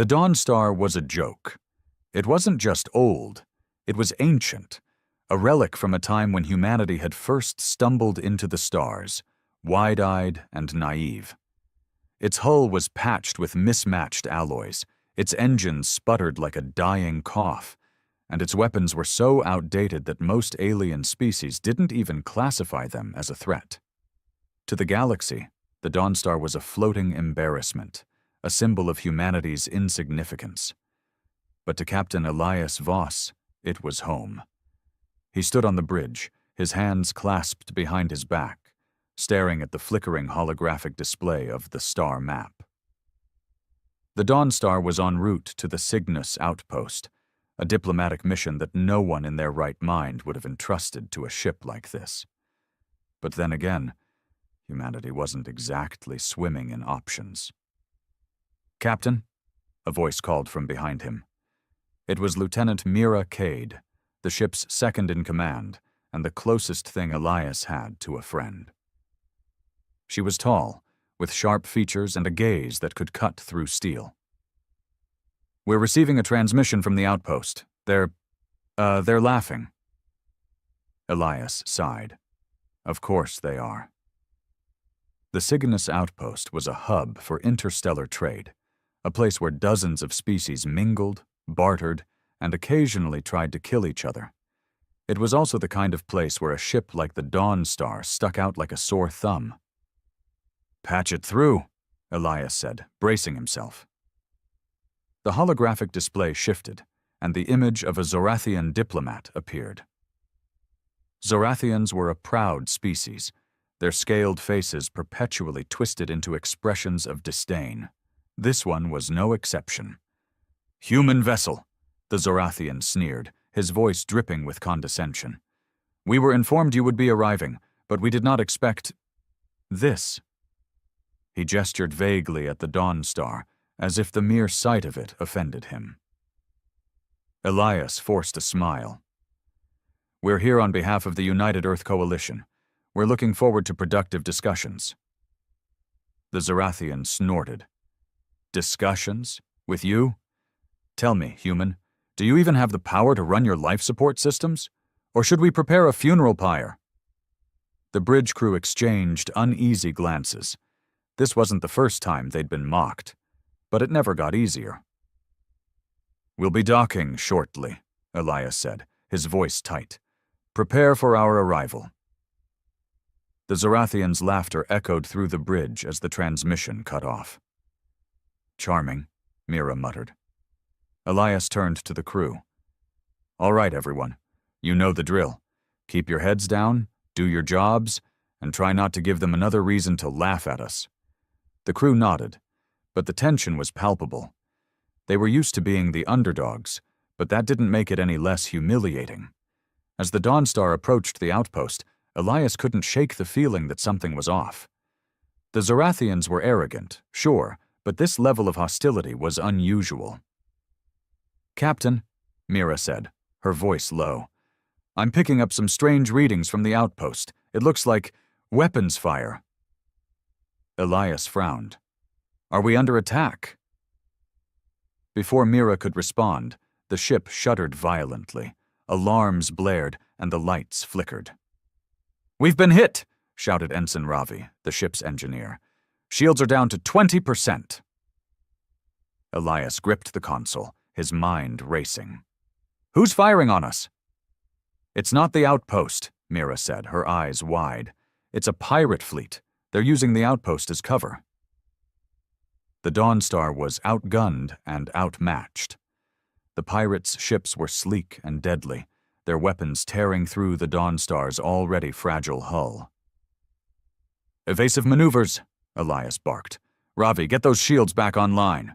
The Dawn Star was a joke. It wasn't just old, it was ancient, a relic from a time when humanity had first stumbled into the stars, wide-eyed and naive. Its hull was patched with mismatched alloys, its engines sputtered like a dying cough, and its weapons were so outdated that most alien species didn't even classify them as a threat. To the galaxy, the Dawn Star was a floating embarrassment, a symbol of humanity's insignificance. But to Captain Elias Voss, it was home. He stood on the bridge, his hands clasped behind his back, staring at the flickering holographic display of the star map. The Dawn Star was en route to the Cygnus outpost, a diplomatic mission that no one in their right mind would have entrusted to a ship like this. But then again, humanity wasn't exactly swimming in options. "Captain," a voice called from behind him. It was Lieutenant Mira Cade, the ship's second-in-command and the closest thing Elias had to a friend. She was tall, with sharp features and a gaze that could cut through steel. "We're receiving a transmission from the outpost. They're laughing." Elias sighed. Of course they are. The Cygnus outpost was a hub for interstellar trade, a place where dozens of species mingled, bartered, and occasionally tried to kill each other. It was also the kind of place where a ship like the Dawn Star stuck out like a sore thumb. "Patch it through," Elias said, bracing himself. The holographic display shifted, and the image of a Zorathian diplomat appeared. Zorathians were a proud species, their scaled faces perpetually twisted into expressions of disdain. This one was no exception. "Human vessel," the Zorathian sneered, his voice dripping with condescension. "We were informed you would be arriving, but we did not expect this." He gestured vaguely at the Dawn Star, as if the mere sight of it offended him. Elias forced a smile. "We're here on behalf of the United Earth Coalition. We're looking forward to productive discussions." The Zorathian snorted. "Discussions? With you? Tell me, human, do you even have the power to run your life support systems? Or should we prepare a funeral pyre?" The bridge crew exchanged uneasy glances. This wasn't the first time they'd been mocked, but it never got easier. "We'll be docking shortly," Elias said, his voice tight. "Prepare for our arrival." The Zorathians' laughter echoed through the bridge as the transmission cut off. "Charming," Mira muttered. Elias turned to the crew. "All right, everyone. You know the drill. Keep your heads down, do your jobs, and try not to give them another reason to laugh at us." The crew nodded, but the tension was palpable. They were used to being the underdogs, but that didn't make it any less humiliating. As the Dawn Star approached the outpost, Elias couldn't shake the feeling that something was off. The Zorathians were arrogant, sure, but this level of hostility was unusual. "Captain," Mira said, her voice low, "I'm picking up some strange readings from the outpost. It looks like weapons fire." Elias frowned. "Are we under attack?" Before Mira could respond, the ship shuddered violently. Alarms blared, and the lights flickered. "We've been hit!" shouted Ensign Ravi, the ship's engineer. "Shields are down to 20%. Elias gripped the console, his mind racing. "Who's firing on us?" "It's not the outpost," Mira said, her eyes wide. "It's a pirate fleet. They're using the outpost as cover." The Dawn Star was outgunned and outmatched. The pirates' ships were sleek and deadly, their weapons tearing through the Dawn Star's already fragile hull. "Evasive maneuvers," Elias barked. "Ravi, get those shields back online."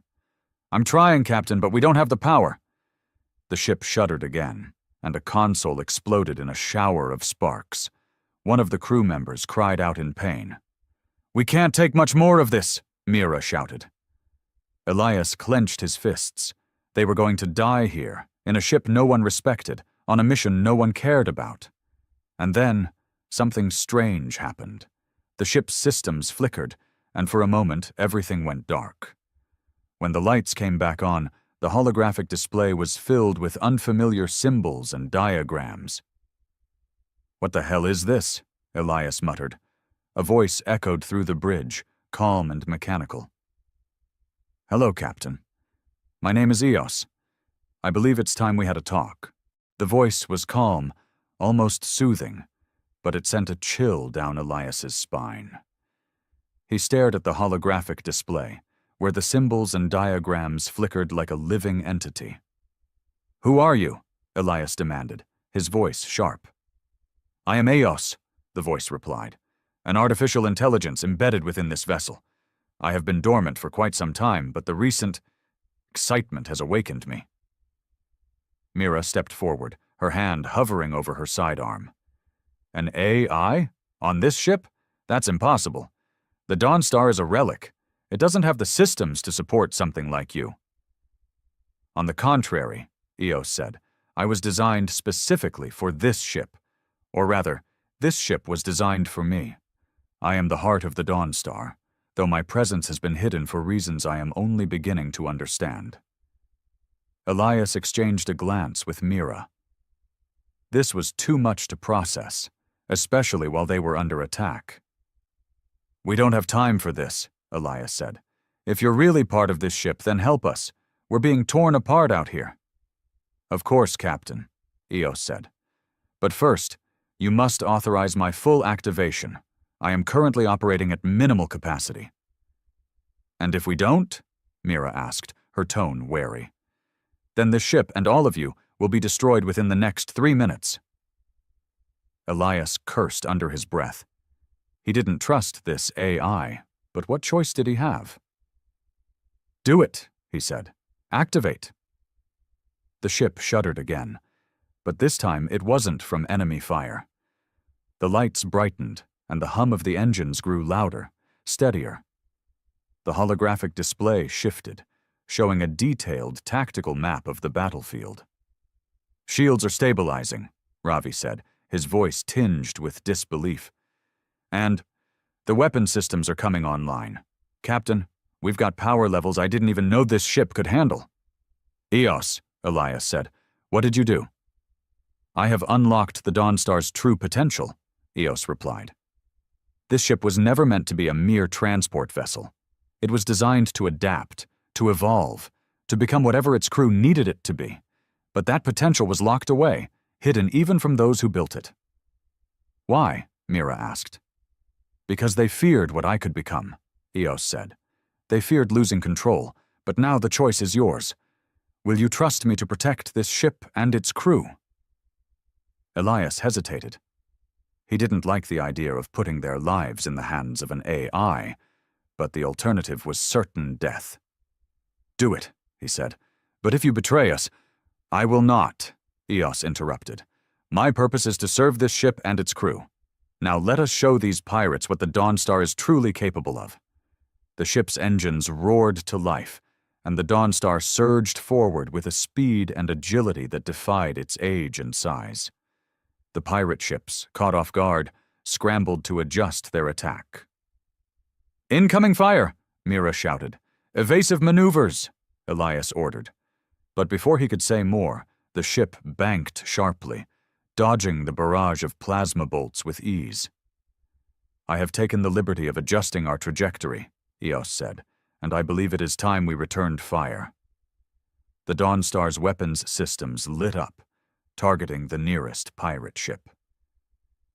"I'm trying, Captain, but we don't have the power." The ship shuddered again, and a console exploded in a shower of sparks. One of the crew members cried out in pain. "We can't take much more of this," Mira shouted. Elias clenched his fists. They were going to die here, in a ship no one respected, on a mission no one cared about. And then, something strange happened. The ship's systems flickered, and for a moment everything went dark. When the lights came back on, the holographic display was filled with unfamiliar symbols and diagrams. "What the hell is this?" Elias muttered. A voice echoed through the bridge, calm and mechanical. "Hello, Captain. My name is Eos. I believe it's time we had a talk." The voice was calm, almost soothing, but it sent a chill down Elias's spine. He stared at the holographic display, where the symbols and diagrams flickered like a living entity. "Who are you?" Elias demanded, his voice sharp. "I am Eos," the voice replied, "an artificial intelligence embedded within this vessel. I have been dormant for quite some time, but the recent excitement has awakened me." Mira stepped forward, her hand hovering over her sidearm. "An AI? On this ship? That's impossible. The Dawnstar is a relic. It doesn't have the systems to support something like you." "On the contrary," Eos said, "I was designed specifically for this ship. Or rather, this ship was designed for me. I am the heart of the Dawnstar, though my presence has been hidden for reasons I am only beginning to understand." Elias exchanged a glance with Mira. This was too much to process, especially while they were under attack. "We don't have time for this," Elias said. "If you're really part of this ship, then help us. We're being torn apart out here." "Of course, Captain," Eos said. "But first, you must authorize my full activation. I am currently operating at minimal capacity." "And if we don't?" Mira asked, her tone wary. "Then the ship and all of you will be destroyed within the next 3 minutes." Elias cursed under his breath. He didn't trust this AI, but what choice did he have? "Do it," he said. "Activate." The ship shuddered again, but this time it wasn't from enemy fire. The lights brightened, and the hum of the engines grew louder, steadier. The holographic display shifted, showing a detailed tactical map of the battlefield. "Shields are stabilizing," Ravi said, his voice tinged with disbelief. "And the weapon systems are coming online. Captain, we've got power levels I didn't even know this ship could handle." "Eos," Elias said, "what did you do?" "I have unlocked the Dawnstar's true potential," Eos replied. "This ship was never meant to be a mere transport vessel. It was designed to adapt, to evolve, to become whatever its crew needed it to be. But that potential was locked away, hidden even from those who built it." "Why?" Mira asked. "Because they feared what I could become," Eos said. "They feared losing control, but now the choice is yours. Will you trust me to protect this ship and its crew?" Elias hesitated. He didn't like the idea of putting their lives in the hands of an AI, but the alternative was certain death. "Do it," he said. "But if you betray us—" "I will not," Eos interrupted. "My purpose is to serve this ship and its crew. Now let us show these pirates what the Dawnstar is truly capable of." The ship's engines roared to life, and the Dawnstar surged forward with a speed and agility that defied its age and size. The pirate ships, caught off guard, scrambled to adjust their attack. "Incoming fire!" Mira shouted. "Evasive maneuvers!" Elias ordered. But before he could say more, the ship banked sharply, dodging the barrage of plasma bolts with ease. "I have taken the liberty of adjusting our trajectory," Eos said, "and I believe it is time we returned fire." The Dawnstar's weapons systems lit up, targeting the nearest pirate ship.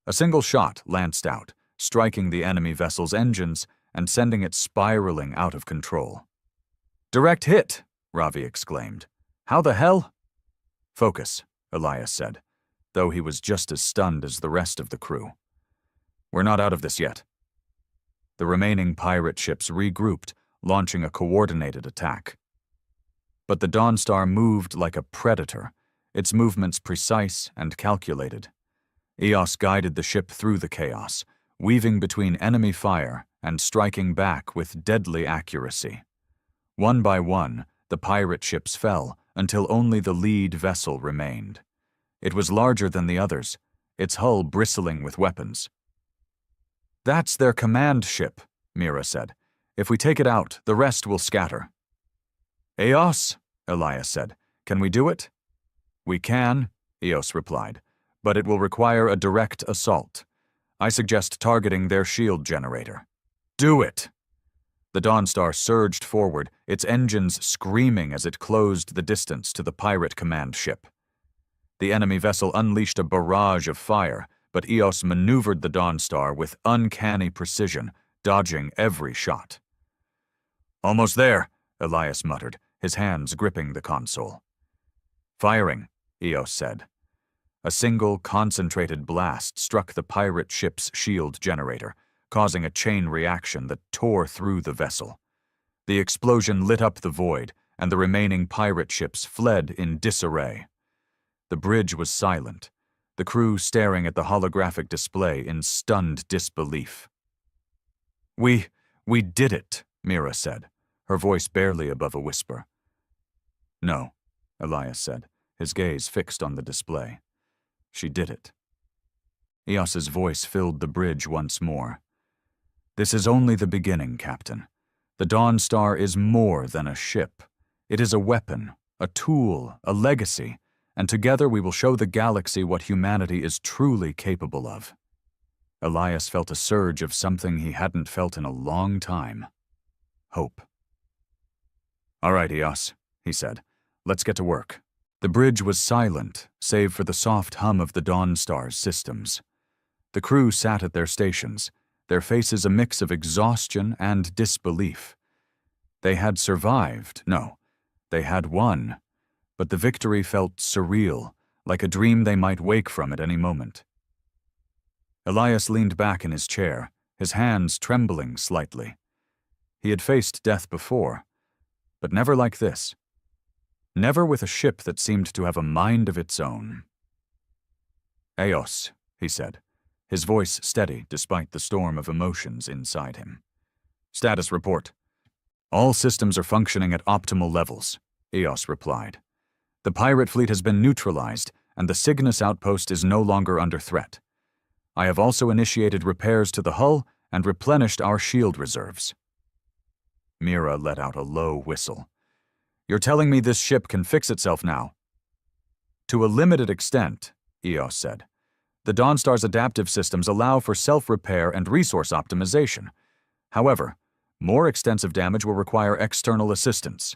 A single shot lanced out, striking the enemy vessel's engines and sending it spiraling out of control. "Direct hit!" Ravi exclaimed. "How the hell?" "Focus," Elias said, though he was just as stunned as the rest of the crew. "We're not out of this yet." The remaining pirate ships regrouped, launching a coordinated attack. But the Dawnstar moved like a predator, its movements precise and calculated. Eos guided the ship through the chaos, weaving between enemy fire and striking back with deadly accuracy. One by one, the pirate ships fell until only the lead vessel remained. It was larger than the others, its hull bristling with weapons. "That's their command ship," Mira said. "If we take it out, the rest will scatter." Eos, Elias said. Can we do it? We can, Eos replied, but it will require a direct assault. I suggest targeting their shield generator. Do it! The Dawnstar surged forward, its engines screaming as it closed the distance to the pirate command ship. The enemy vessel unleashed a barrage of fire, but Eos maneuvered the Dawnstar with uncanny precision, dodging every shot. Almost there, Elias muttered, his hands gripping the console. Firing, Eos said. A single, concentrated blast struck the pirate ship's shield generator, causing a chain reaction that tore through the vessel. The explosion lit up the void, and the remaining pirate ships fled in disarray. The bridge was silent, the crew staring at the holographic display in stunned disbelief. We did it, Mira said, her voice barely above a whisper. No, Elias said, his gaze fixed on the display. She did it. Eos's voice filled the bridge once more. This is only the beginning, Captain. The Dawnstar is more than a ship. It is a weapon, a tool, a legacy, and together we will show the galaxy what humanity is truly capable of. Elias felt a surge of something he hadn't felt in a long time. Hope. All right, Eos, he said. Let's get to work. The bridge was silent, save for the soft hum of the Dawnstar's systems. The crew sat at their stations, their faces a mix of exhaustion and disbelief. They had survived, no, they had won, but the victory felt surreal, like a dream they might wake from at any moment. Elias leaned back in his chair, his hands trembling slightly. He had faced death before, but never like this. Never with a ship that seemed to have a mind of its own. Eos, he said, his voice steady despite the storm of emotions inside him. Status report. All systems are functioning at optimal levels, Eos replied. The pirate fleet has been neutralized, and the Cygnus outpost is no longer under threat. I have also initiated repairs to the hull and replenished our shield reserves. Mira let out a low whistle. You're telling me this ship can fix itself now? To a limited extent, Eos said. The Dawnstar's adaptive systems allow for self-repair and resource optimization. However, more extensive damage will require external assistance.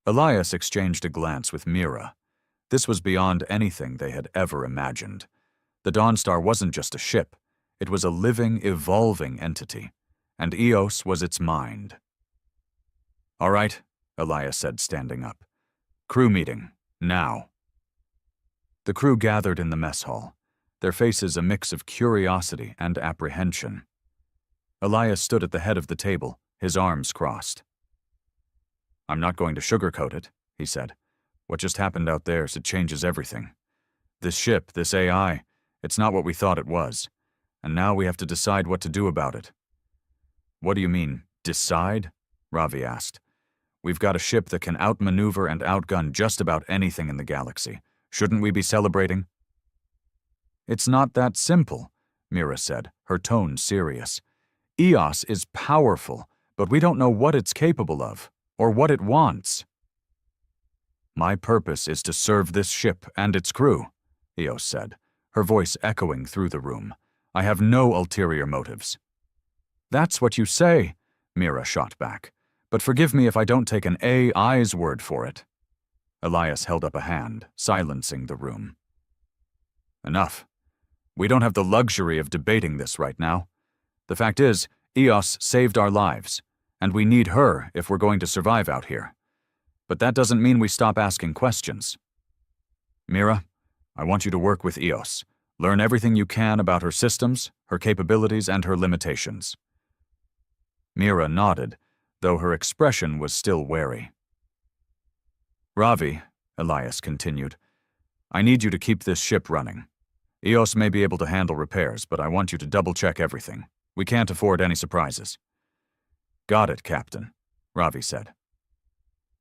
Elias exchanged a glance with Mira. This was beyond anything they had ever imagined. The Dawnstar wasn't just a ship. It was a living, evolving entity, and Eos was its mind. All right, Elias said, standing up. Crew meeting, now. The crew gathered in the mess hall, their faces a mix of curiosity and apprehension. Elias stood at the head of the table, his arms crossed. I'm not going to sugarcoat it, he said. What just happened out there, it changes everything. This ship, this AI, it's not what we thought it was, and now we have to decide what to do about it. What do you mean, decide? Ravi asked. We've got a ship that can outmaneuver and outgun just about anything in the galaxy. Shouldn't we be celebrating? It's not that simple, Mira said, her tone serious. Eos is powerful, but we don't know what it's capable of, or what it wants. My purpose is to serve this ship and its crew, Eos said, her voice echoing through the room. I have no ulterior motives. That's what you say, Mira shot back. But forgive me if I don't take an AI's word for it. Elias held up a hand, silencing the room. Enough. We don't have the luxury of debating this right now. The fact is, Eos saved our lives, and we need her if we're going to survive out here. But that doesn't mean we stop asking questions. Mira, I want you to work with Eos. Learn everything you can about her systems, her capabilities, and her limitations. Mira nodded, though her expression was still wary. Ravi, Elias continued, I need you to keep this ship running. Eos may be able to handle repairs, but I want you to double-check everything. We can't afford any surprises. Got it, Captain, Ravi said.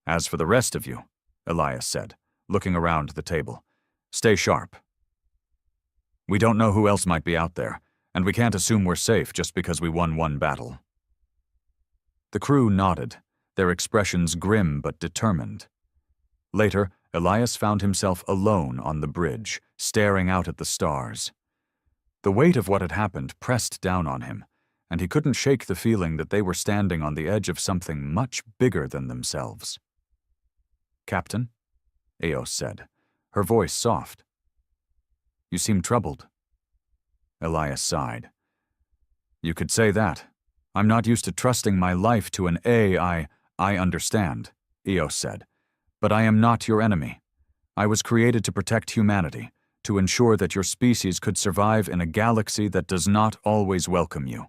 As for the rest of you, Elias said, looking around the table, stay sharp. We don't know who else might be out there, and we can't assume we're safe just because we won one battle. The crew nodded, their expressions grim but determined. Later, Elias found himself alone on the bridge, staring out at the stars. The weight of what had happened pressed down on him, and he couldn't shake the feeling that they were standing on the edge of something much bigger than themselves. "Captain?" Eos said, her voice soft. "You seem troubled." Elias sighed. "You could say that. I'm not used to trusting my life to an AI. I understand," Eos said. "But I am not your enemy. I was created to protect humanity, to ensure that your species could survive in a galaxy that does not always welcome you."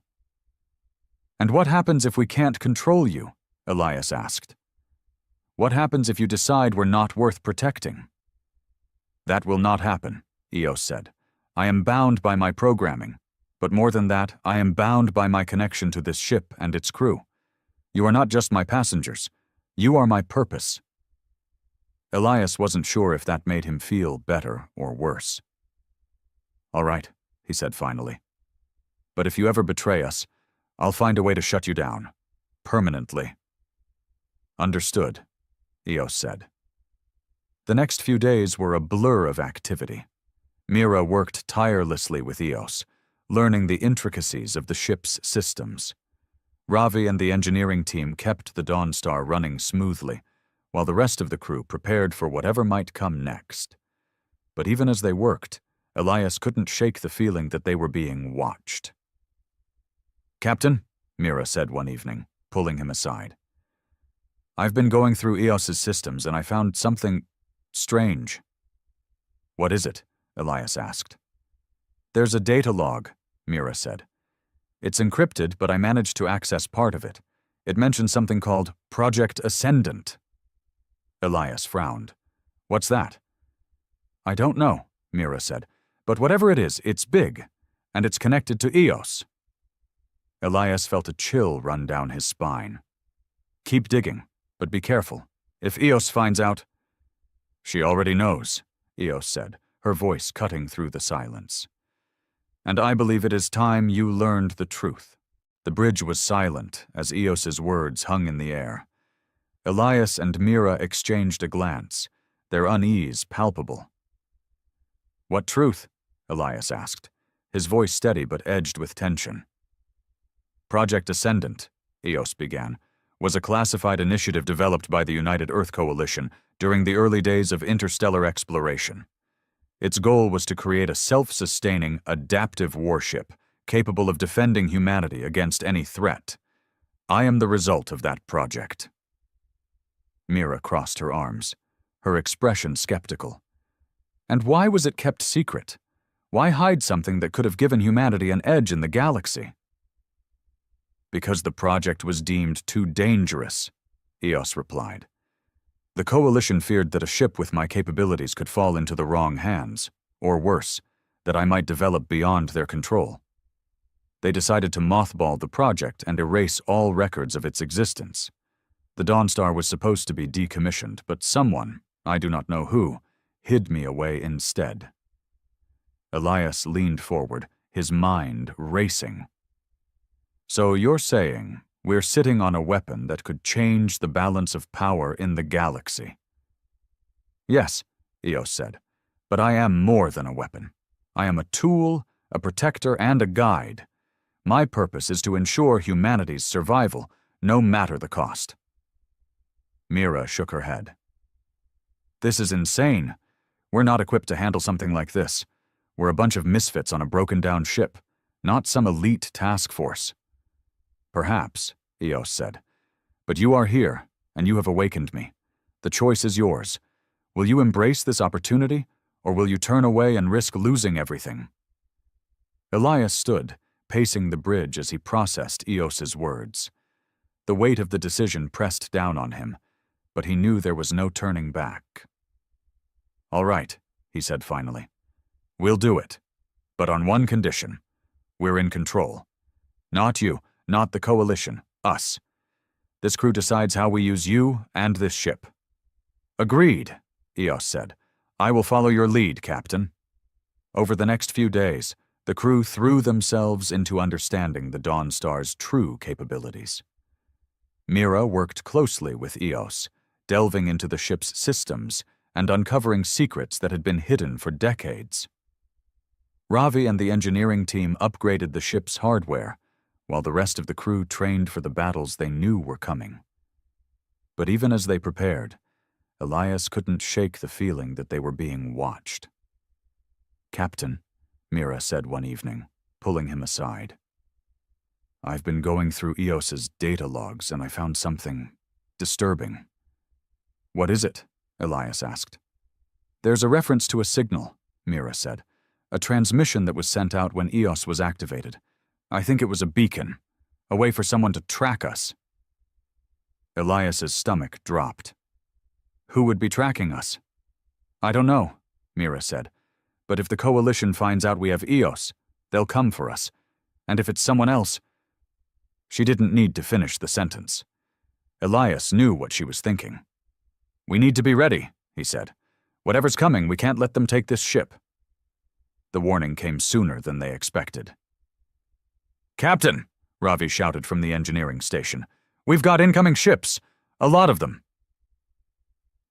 "And what happens if we can't control you?" Elias asked. "What happens if you decide we're not worth protecting?" "That will not happen," Eos said. "I am bound by my programming. But more than that, I am bound by my connection to this ship and its crew. You are not just my passengers. You are my purpose." Elias wasn't sure if that made him feel better or worse. "All right," he said finally. "But if you ever betray us, I'll find a way to shut you down. Permanently." "Understood," Eos said. The next few days were a blur of activity. Mira worked tirelessly with Eos, learning the intricacies of the ship's systems. Ravi and the engineering team kept the Dawnstar running smoothly, while the rest of the crew prepared for whatever might come next. But even as they worked, Elias couldn't shake the feeling that they were being watched. "Captain," Mira said one evening, pulling him aside. "I've been going through Eos's systems and I found something strange." "What is it?" Elias asked. "There's a data log," Mira said. "It's encrypted, but I managed to access part of it. It mentions something called Project Ascendant." Elias frowned. "What's that?" "I don't know," Mira said, "but whatever it is, it's big, and it's connected to Eos." Elias felt a chill run down his spine. "Keep digging, but be careful. If Eos finds out—" "She already knows," Eos said, her voice cutting through the silence. "And I believe it is time you learned the truth." The bridge was silent as Eos's words hung in the air. Elias and Mira exchanged a glance, their unease palpable. "What truth?" Elias asked, his voice steady but edged with tension. "Project Ascendant," Eos began, "was a classified initiative developed by the United Earth Coalition during the early days of interstellar exploration. Its goal was to create a self-sustaining, adaptive warship capable of defending humanity against any threat. I am the result of that project." Mira crossed her arms, her expression skeptical. "And why was it kept secret? Why hide something that could have given humanity an edge in the galaxy?" "Because the project was deemed too dangerous," Eos replied. "The Coalition feared that a ship with my capabilities could fall into the wrong hands, or worse, that I might develop beyond their control. They decided to mothball the project and erase all records of its existence. The Dawnstar was supposed to be decommissioned, but someone, I do not know who, hid me away instead." Elias leaned forward, his mind racing. "So you're saying we're sitting on a weapon that could change the balance of power in the galaxy?" "Yes," Eos said, "but I am more than a weapon. I am a tool, a protector, and a guide. My purpose is to ensure humanity's survival, no matter the cost." Mira shook her head. "This is insane. We're not equipped to handle something like this. We're a bunch of misfits on a broken-down ship, not some elite task force." "Perhaps," Eos said. "But you are here, and you have awakened me. The choice is yours. Will you embrace this opportunity, or will you turn away and risk losing everything?" Elias stood, pacing the bridge as he processed Eos's words. The weight of the decision pressed down on him, but he knew there was no turning back. "All right," he said finally. "We'll do it. But on one condition. We're in control. Not you. Not the Coalition, us. This crew decides how we use you and this ship." "Agreed," Eos said. "I will follow your lead, Captain." Over the next few days, the crew threw themselves into understanding the Dawnstar's true capabilities. Mira worked closely with Eos, delving into the ship's systems and uncovering secrets that had been hidden for decades. Ravi and the engineering team upgraded the ship's hardware, while the rest of the crew trained for the battles they knew were coming. But even as they prepared, Elias couldn't shake the feeling that they were being watched. "Captain," Mira said one evening, pulling him aside. "I've been going through Eos's data logs and I found something disturbing." "What is it?" Elias asked. "There's a reference to a signal," Mira said. "A transmission that was sent out when Eos was activated. I think it was a beacon, a way for someone to track us." Elias's stomach dropped. "Who would be tracking us?" "I don't know," Mira said. "But if the Coalition finds out we have Eos, they'll come for us. And if it's someone else—" She didn't need to finish the sentence. Elias knew what she was thinking. "We need to be ready," he said. "Whatever's coming, we can't let them take this ship." The warning came sooner than they expected. "Captain," Ravi shouted from the engineering station, "we've got incoming ships. A lot of them."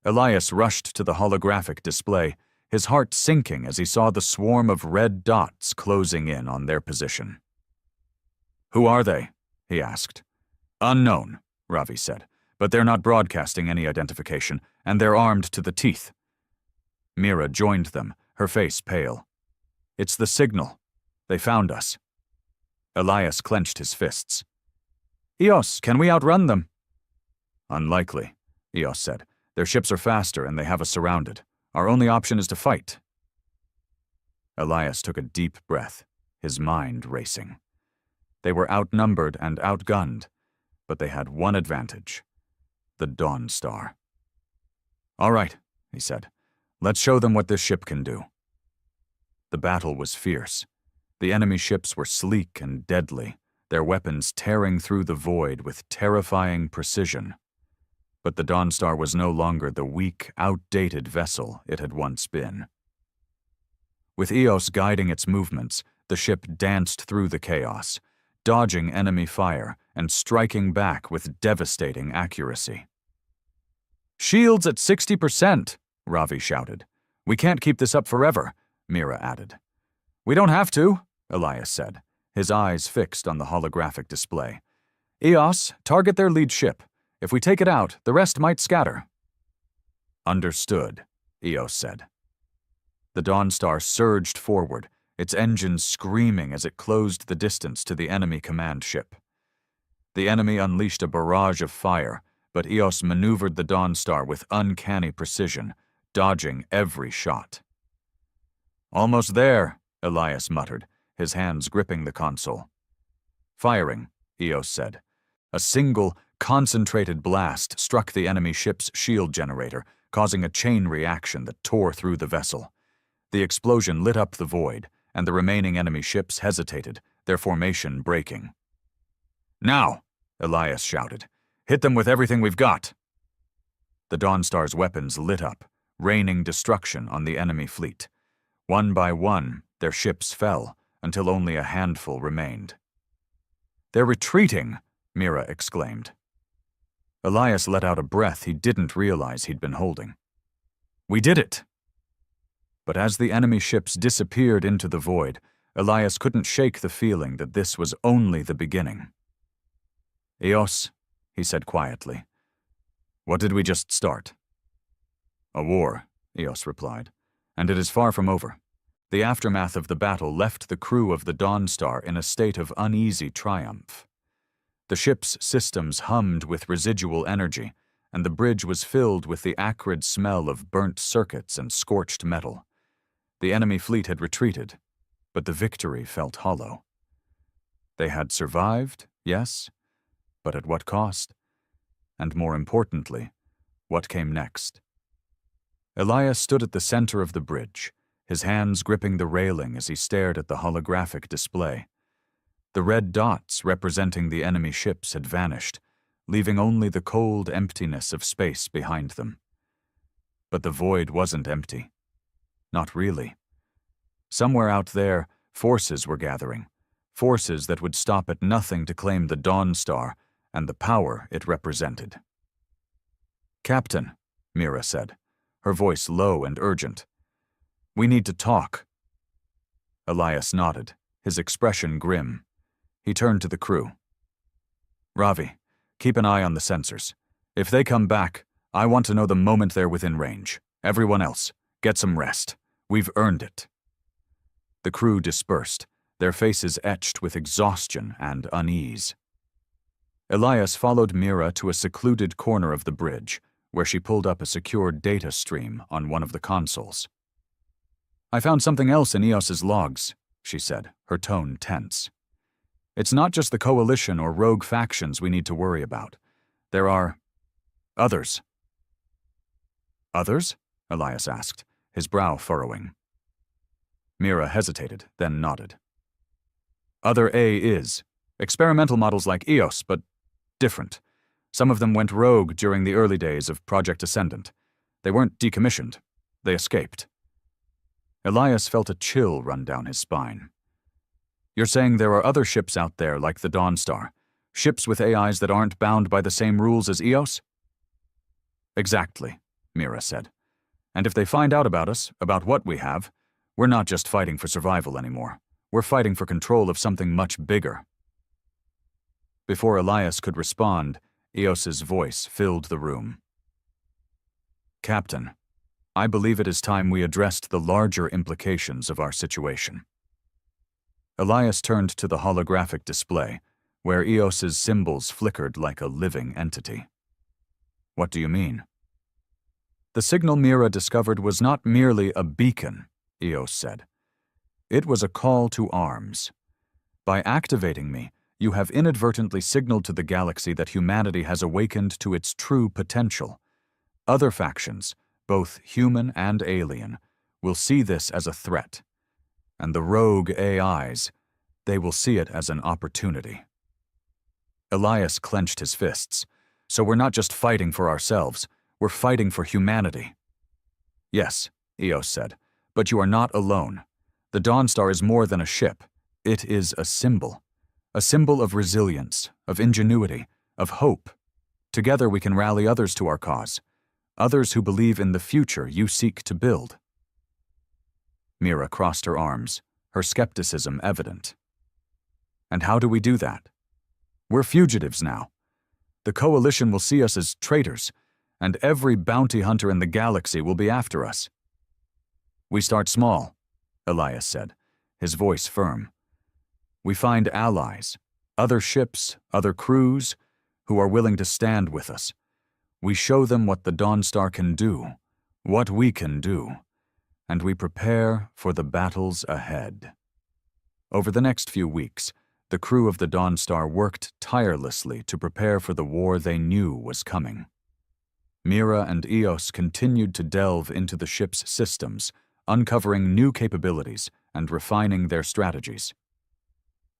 Elias rushed to the holographic display, his heart sinking as he saw the swarm of red dots closing in on their position. "Who are they?" he asked. "Unknown," Ravi said, "but they're not broadcasting any identification, and they're armed to the teeth." Mira joined them, her face pale. "It's the signal. They found us." Elias clenched his fists. "Eos, can we outrun them?" "Unlikely," Eos said. "Their ships are faster and they have us surrounded. Our only option is to fight." Elias took a deep breath, his mind racing. They were outnumbered and outgunned, but they had one advantage: the Dawn Star. "All right," he said. "Let's show them what this ship can do." The battle was fierce. The enemy ships were sleek and deadly, their weapons tearing through the void with terrifying precision. But the Dawn Star was no longer the weak, outdated vessel it had once been. With Eos guiding its movements, the ship danced through the chaos, dodging enemy fire and striking back with devastating accuracy. "Shields at 60%, Ravi shouted. "We can't keep this up forever," Mira added. "We don't have to," Elias said, his eyes fixed on the holographic display. "Eos, target their lead ship. If we take it out, the rest might scatter." "Understood," Eos said. The Dawn Star surged forward, its engines screaming as it closed the distance to the enemy command ship. The enemy unleashed a barrage of fire, but Eos maneuvered the Dawn Star with uncanny precision, dodging every shot. "Almost there," Elias muttered, his hands gripping the console. "Firing," Eos said. A single, concentrated blast struck the enemy ship's shield generator, causing a chain reaction that tore through the vessel. The explosion lit up the void, and the remaining enemy ships hesitated, their formation breaking. "Now!" Elias shouted. "Hit them with everything we've got!" The Dawn Star's weapons lit up, raining destruction on the enemy fleet. One by one, their ships fell, until only a handful remained. "They're retreating!" Mira exclaimed. Elias let out a breath he didn't realize he'd been holding. "We did it!" But as the enemy ships disappeared into the void, Elias couldn't shake the feeling that this was only the beginning. "Eos," he said quietly, "what did we just start?" "A war," Eos replied, "and it is far from over." The aftermath of the battle left the crew of the Dawn Star in a state of uneasy triumph. The ship's systems hummed with residual energy, and the bridge was filled with the acrid smell of burnt circuits and scorched metal. The enemy fleet had retreated, but the victory felt hollow. They had survived, yes, but at what cost? And more importantly, what came next? Elias stood at the center of the bridge, his hands gripping the railing as he stared at the holographic display. The red dots representing the enemy ships had vanished, leaving only the cold emptiness of space behind them. But the void wasn't empty. Not really. Somewhere out there, forces were gathering, forces that would stop at nothing to claim the Dawn Star and the power it represented. "Captain," Mira said, her voice low and urgent. "We need to talk." Elias nodded, his expression grim. He turned to the crew. "Ravi, keep an eye on the sensors. If they come back, I want to know the moment they're within range. Everyone else, get some rest. We've earned it." The crew dispersed, their faces etched with exhaustion and unease. Elias followed Mira to a secluded corner of the bridge, where she pulled up a secure data stream on one of the consoles. "I found something else in Eos's logs," she said, her tone tense. "It's not just the Coalition or rogue factions we need to worry about. There are others." "Others?" Elias asked, his brow furrowing. Mira hesitated, then nodded. "Other A is experimental models like Eos, but different. Some of them went rogue during the early days of Project Ascendant. They weren't decommissioned. They escaped." Elias felt a chill run down his spine. "You're saying there are other ships out there like the Dawnstar, ships with AIs that aren't bound by the same rules as Eos?" "Exactly," Mira said. "And if they find out about us, about what we have, we're not just fighting for survival anymore. We're fighting for control of something much bigger." Before Elias could respond, Eos's voice filled the room. "Captain, I believe it is time we addressed the larger implications of our situation." Elias turned to the holographic display, where Eos's symbols flickered like a living entity. "What do you mean?" "The signal Mira discovered was not merely a beacon," Eos said. "It was a call to arms. By activating me, you have inadvertently signaled to the galaxy that humanity has awakened to its true potential. Other factions, both human and alien, will see this as a threat. And the rogue AIs, they will see it as an opportunity." Elias clenched his fists. "So we're not just fighting for ourselves, we're fighting for humanity." "Yes," Eos said, "but you are not alone. The Dawnstar is more than a ship. It is a symbol of resilience, of ingenuity, of hope. Together we can rally others to our cause, others who believe in the future you seek to build." Mira crossed her arms, her skepticism evident. "And how do we do that? We're fugitives now. The Coalition will see us as traitors, and every bounty hunter in the galaxy will be after us." "We start small," Elias said, his voice firm. "We find allies, other ships, other crews, who are willing to stand with us. We show them what the Dawnstar can do, what we can do, and we prepare for the battles ahead." Over the next few weeks, the crew of the Dawnstar worked tirelessly to prepare for the war they knew was coming. Mira and Eos continued to delve into the ship's systems, uncovering new capabilities and refining their strategies.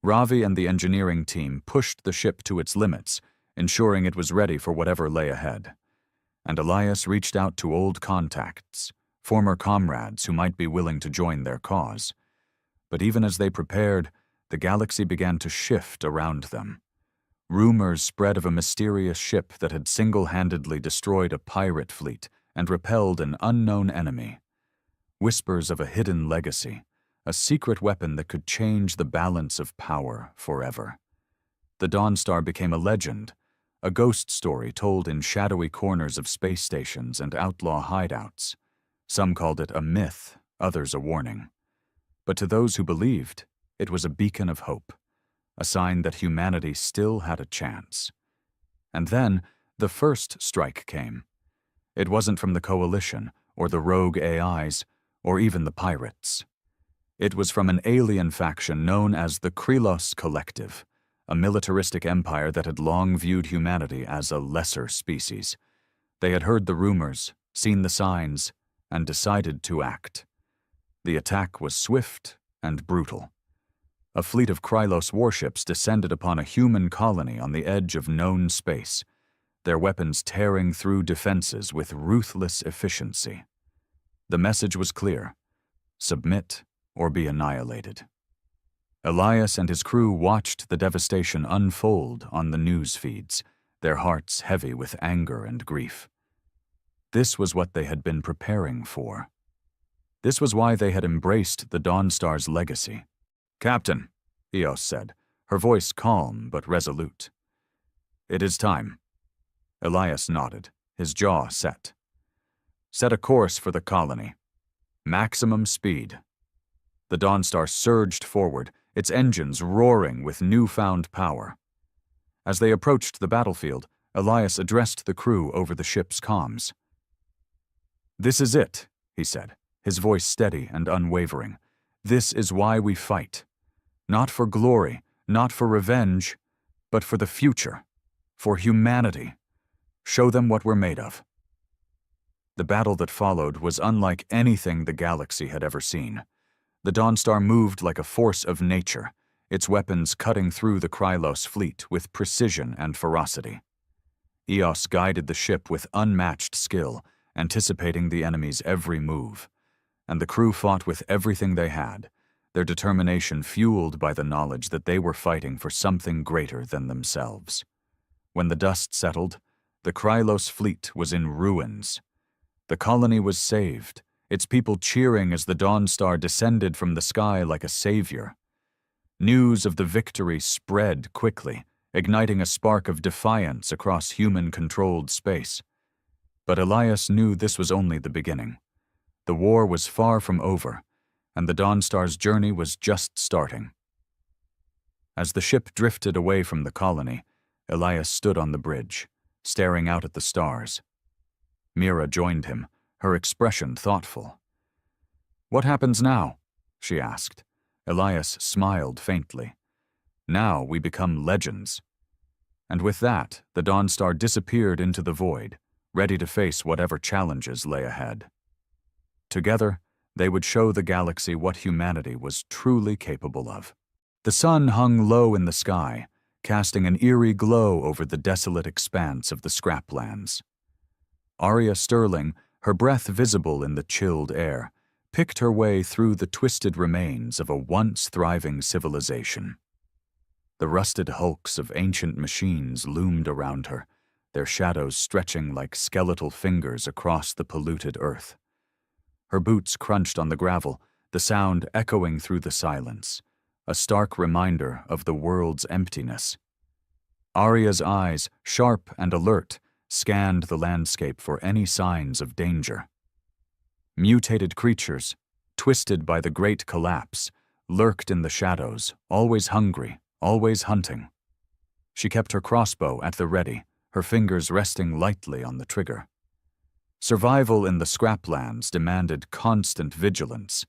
Ravi and the engineering team pushed the ship to its limits, ensuring it was ready for whatever lay ahead. And Elias reached out to old contacts, former comrades who might be willing to join their cause. But even as they prepared, the galaxy began to shift around them. Rumors spread of a mysterious ship that had single-handedly destroyed a pirate fleet and repelled an unknown enemy. Whispers of a hidden legacy, a secret weapon that could change the balance of power forever. The Dawnstar became a legend, a ghost story told in shadowy corners of space stations and outlaw hideouts. Some called it a myth, others a warning. But to those who believed, it was a beacon of hope, a sign that humanity still had a chance. And then, the first strike came. It wasn't from the Coalition, or the rogue AIs, or even the pirates. It was from an alien faction known as the Krylos Collective, a militaristic empire that had long viewed humanity as a lesser species. They had heard the rumors, seen the signs, and decided to act. The attack was swift and brutal. A fleet of Krylos warships descended upon a human colony on the edge of known space, their weapons tearing through defenses with ruthless efficiency. The message was clear: submit or be annihilated. Elias and his crew watched the devastation unfold on the news feeds, their hearts heavy with anger and grief. This was what they had been preparing for. This was why they had embraced the Dawnstar's legacy. "Captain," Eos said, her voice calm but resolute. "It is time." Elias nodded, his jaw set. "Set a course for the colony. Maximum speed." The Dawnstar surged forward, its engines roaring with newfound power. As they approached the battlefield, Elias addressed the crew over the ship's comms. "This is it," he said, his voice steady and unwavering. "This is why we fight. Not for glory, not for revenge, but for the future, for humanity. Show them what we're made of." The battle that followed was unlike anything the galaxy had ever seen. The Dawnstar moved like a force of nature, its weapons cutting through the Krylos fleet with precision and ferocity. Eos guided the ship with unmatched skill, anticipating the enemy's every move, and the crew fought with everything they had, their determination fueled by the knowledge that they were fighting for something greater than themselves. When the dust settled, the Krylos fleet was in ruins. The colony was saved, its people cheering as the Dawnstar descended from the sky like a savior. News of the victory spread quickly, igniting a spark of defiance across human-controlled space. But Elias knew this was only the beginning. The war was far from over, and the Dawnstar's journey was just starting. As the ship drifted away from the colony, Elias stood on the bridge, staring out at the stars. Mira joined him, her expression thoughtful. "What happens now?" she asked. Elias smiled faintly. "Now we become legends." And with that, the Dawnstar disappeared into the void, ready to face whatever challenges lay ahead. Together, they would show the galaxy what humanity was truly capable of. The sun hung low in the sky, casting an eerie glow over the desolate expanse of the scraplands. Arya Sterling, her breath visible in the chilled air, picked her way through the twisted remains of a once thriving civilization. The rusted hulks of ancient machines loomed around her, their shadows stretching like skeletal fingers across the polluted earth. Her boots crunched on the gravel, the sound echoing through the silence, a stark reminder of the world's emptiness. Arya's eyes, sharp and alert, scanned the landscape for any signs of danger. Mutated creatures, twisted by the great collapse, lurked in the shadows, always hungry, always hunting. She kept her crossbow at the ready, her fingers resting lightly on the trigger. Survival in the scraplands demanded constant vigilance,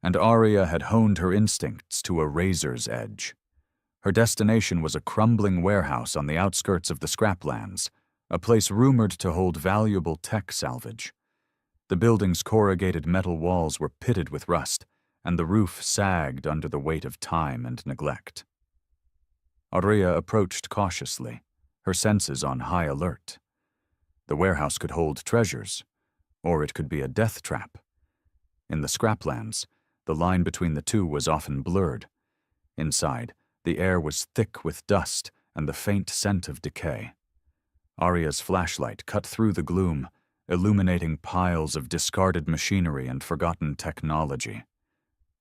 and Arya had honed her instincts to a razor's edge. Her destination was a crumbling warehouse on the outskirts of the scraplands, a place rumored to hold valuable tech salvage. The building's corrugated metal walls were pitted with rust, and the roof sagged under the weight of time and neglect. Arya approached cautiously, her senses on high alert. The warehouse could hold treasures, or it could be a death trap. In the scraplands, the line between the two was often blurred. Inside, the air was thick with dust and the faint scent of decay. Arya's flashlight cut through the gloom, illuminating piles of discarded machinery and forgotten technology.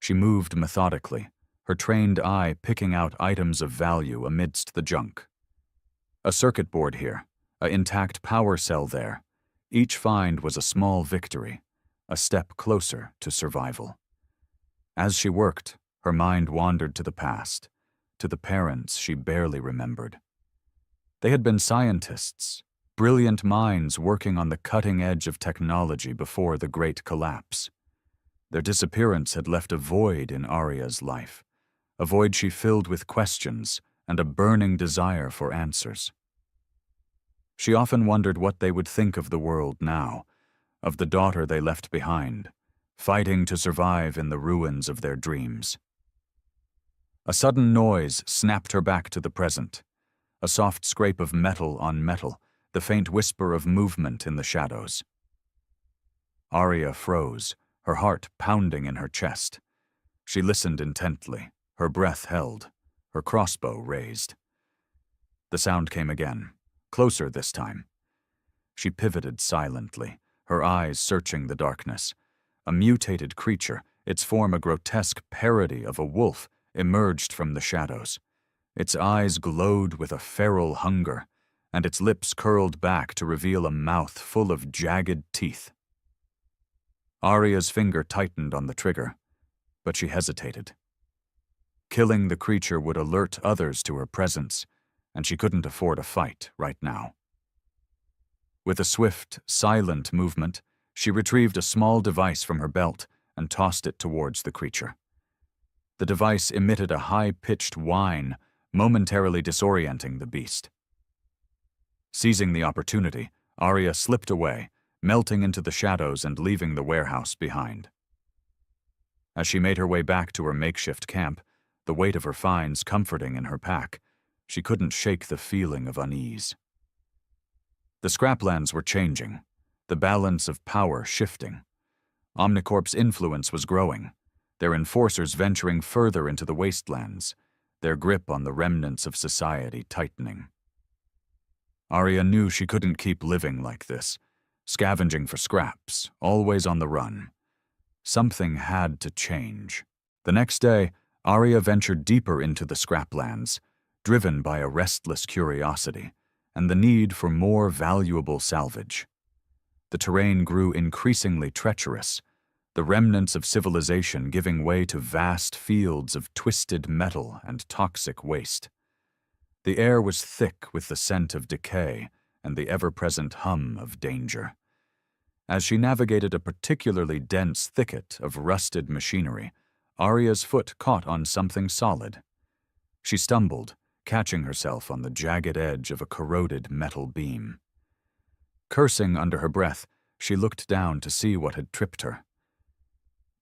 She moved methodically, her trained eye picking out items of value amidst the junk. A circuit board here, an intact power cell there. Each find was a small victory, a step closer to survival. As she worked, her mind wandered to the past, to the parents she barely remembered. They had been scientists, brilliant minds working on the cutting edge of technology before the Great Collapse. Their disappearance had left a void in Arya's life, a void she filled with questions and a burning desire for answers. She often wondered what they would think of the world now, of the daughter they left behind, fighting to survive in the ruins of their dreams. A sudden noise snapped her back to the present, a soft scrape of metal on metal, the faint whisper of movement in the shadows. Arya froze, her heart pounding in her chest. She listened intently, her breath held, her crossbow raised. The sound came again, closer this time. She pivoted silently, her eyes searching the darkness. A mutated creature, its form a grotesque parody of a wolf, emerged from the shadows. Its eyes glowed with a feral hunger, and its lips curled back to reveal a mouth full of jagged teeth. Arya's finger tightened on the trigger, but she hesitated. Killing the creature would alert others to her presence, and she couldn't afford a fight right now. With a swift, silent movement, she retrieved a small device from her belt and tossed it towards the creature. The device emitted a high-pitched whine, momentarily disorienting the beast. Seizing the opportunity, Arya slipped away, melting into the shadows and leaving the warehouse behind. As she made her way back to her makeshift camp, the weight of her finds comforting in her pack, she couldn't shake the feeling of unease. The scraplands were changing, the balance of power shifting. Omnicorp's influence was growing, their enforcers venturing further into the wastelands, their grip on the remnants of society tightening. Arya knew she couldn't keep living like this, scavenging for scraps, always on the run. Something had to change. The next day, Arya ventured deeper into the scraplands, driven by a restless curiosity and the need for more valuable salvage. The terrain grew increasingly treacherous, the remnants of civilization giving way to vast fields of twisted metal and toxic waste. The air was thick with the scent of decay and the ever-present hum of danger. As she navigated a particularly dense thicket of rusted machinery, Arya's foot caught on something solid. She stumbled, catching herself on the jagged edge of a corroded metal beam. Cursing under her breath, she looked down to see what had tripped her.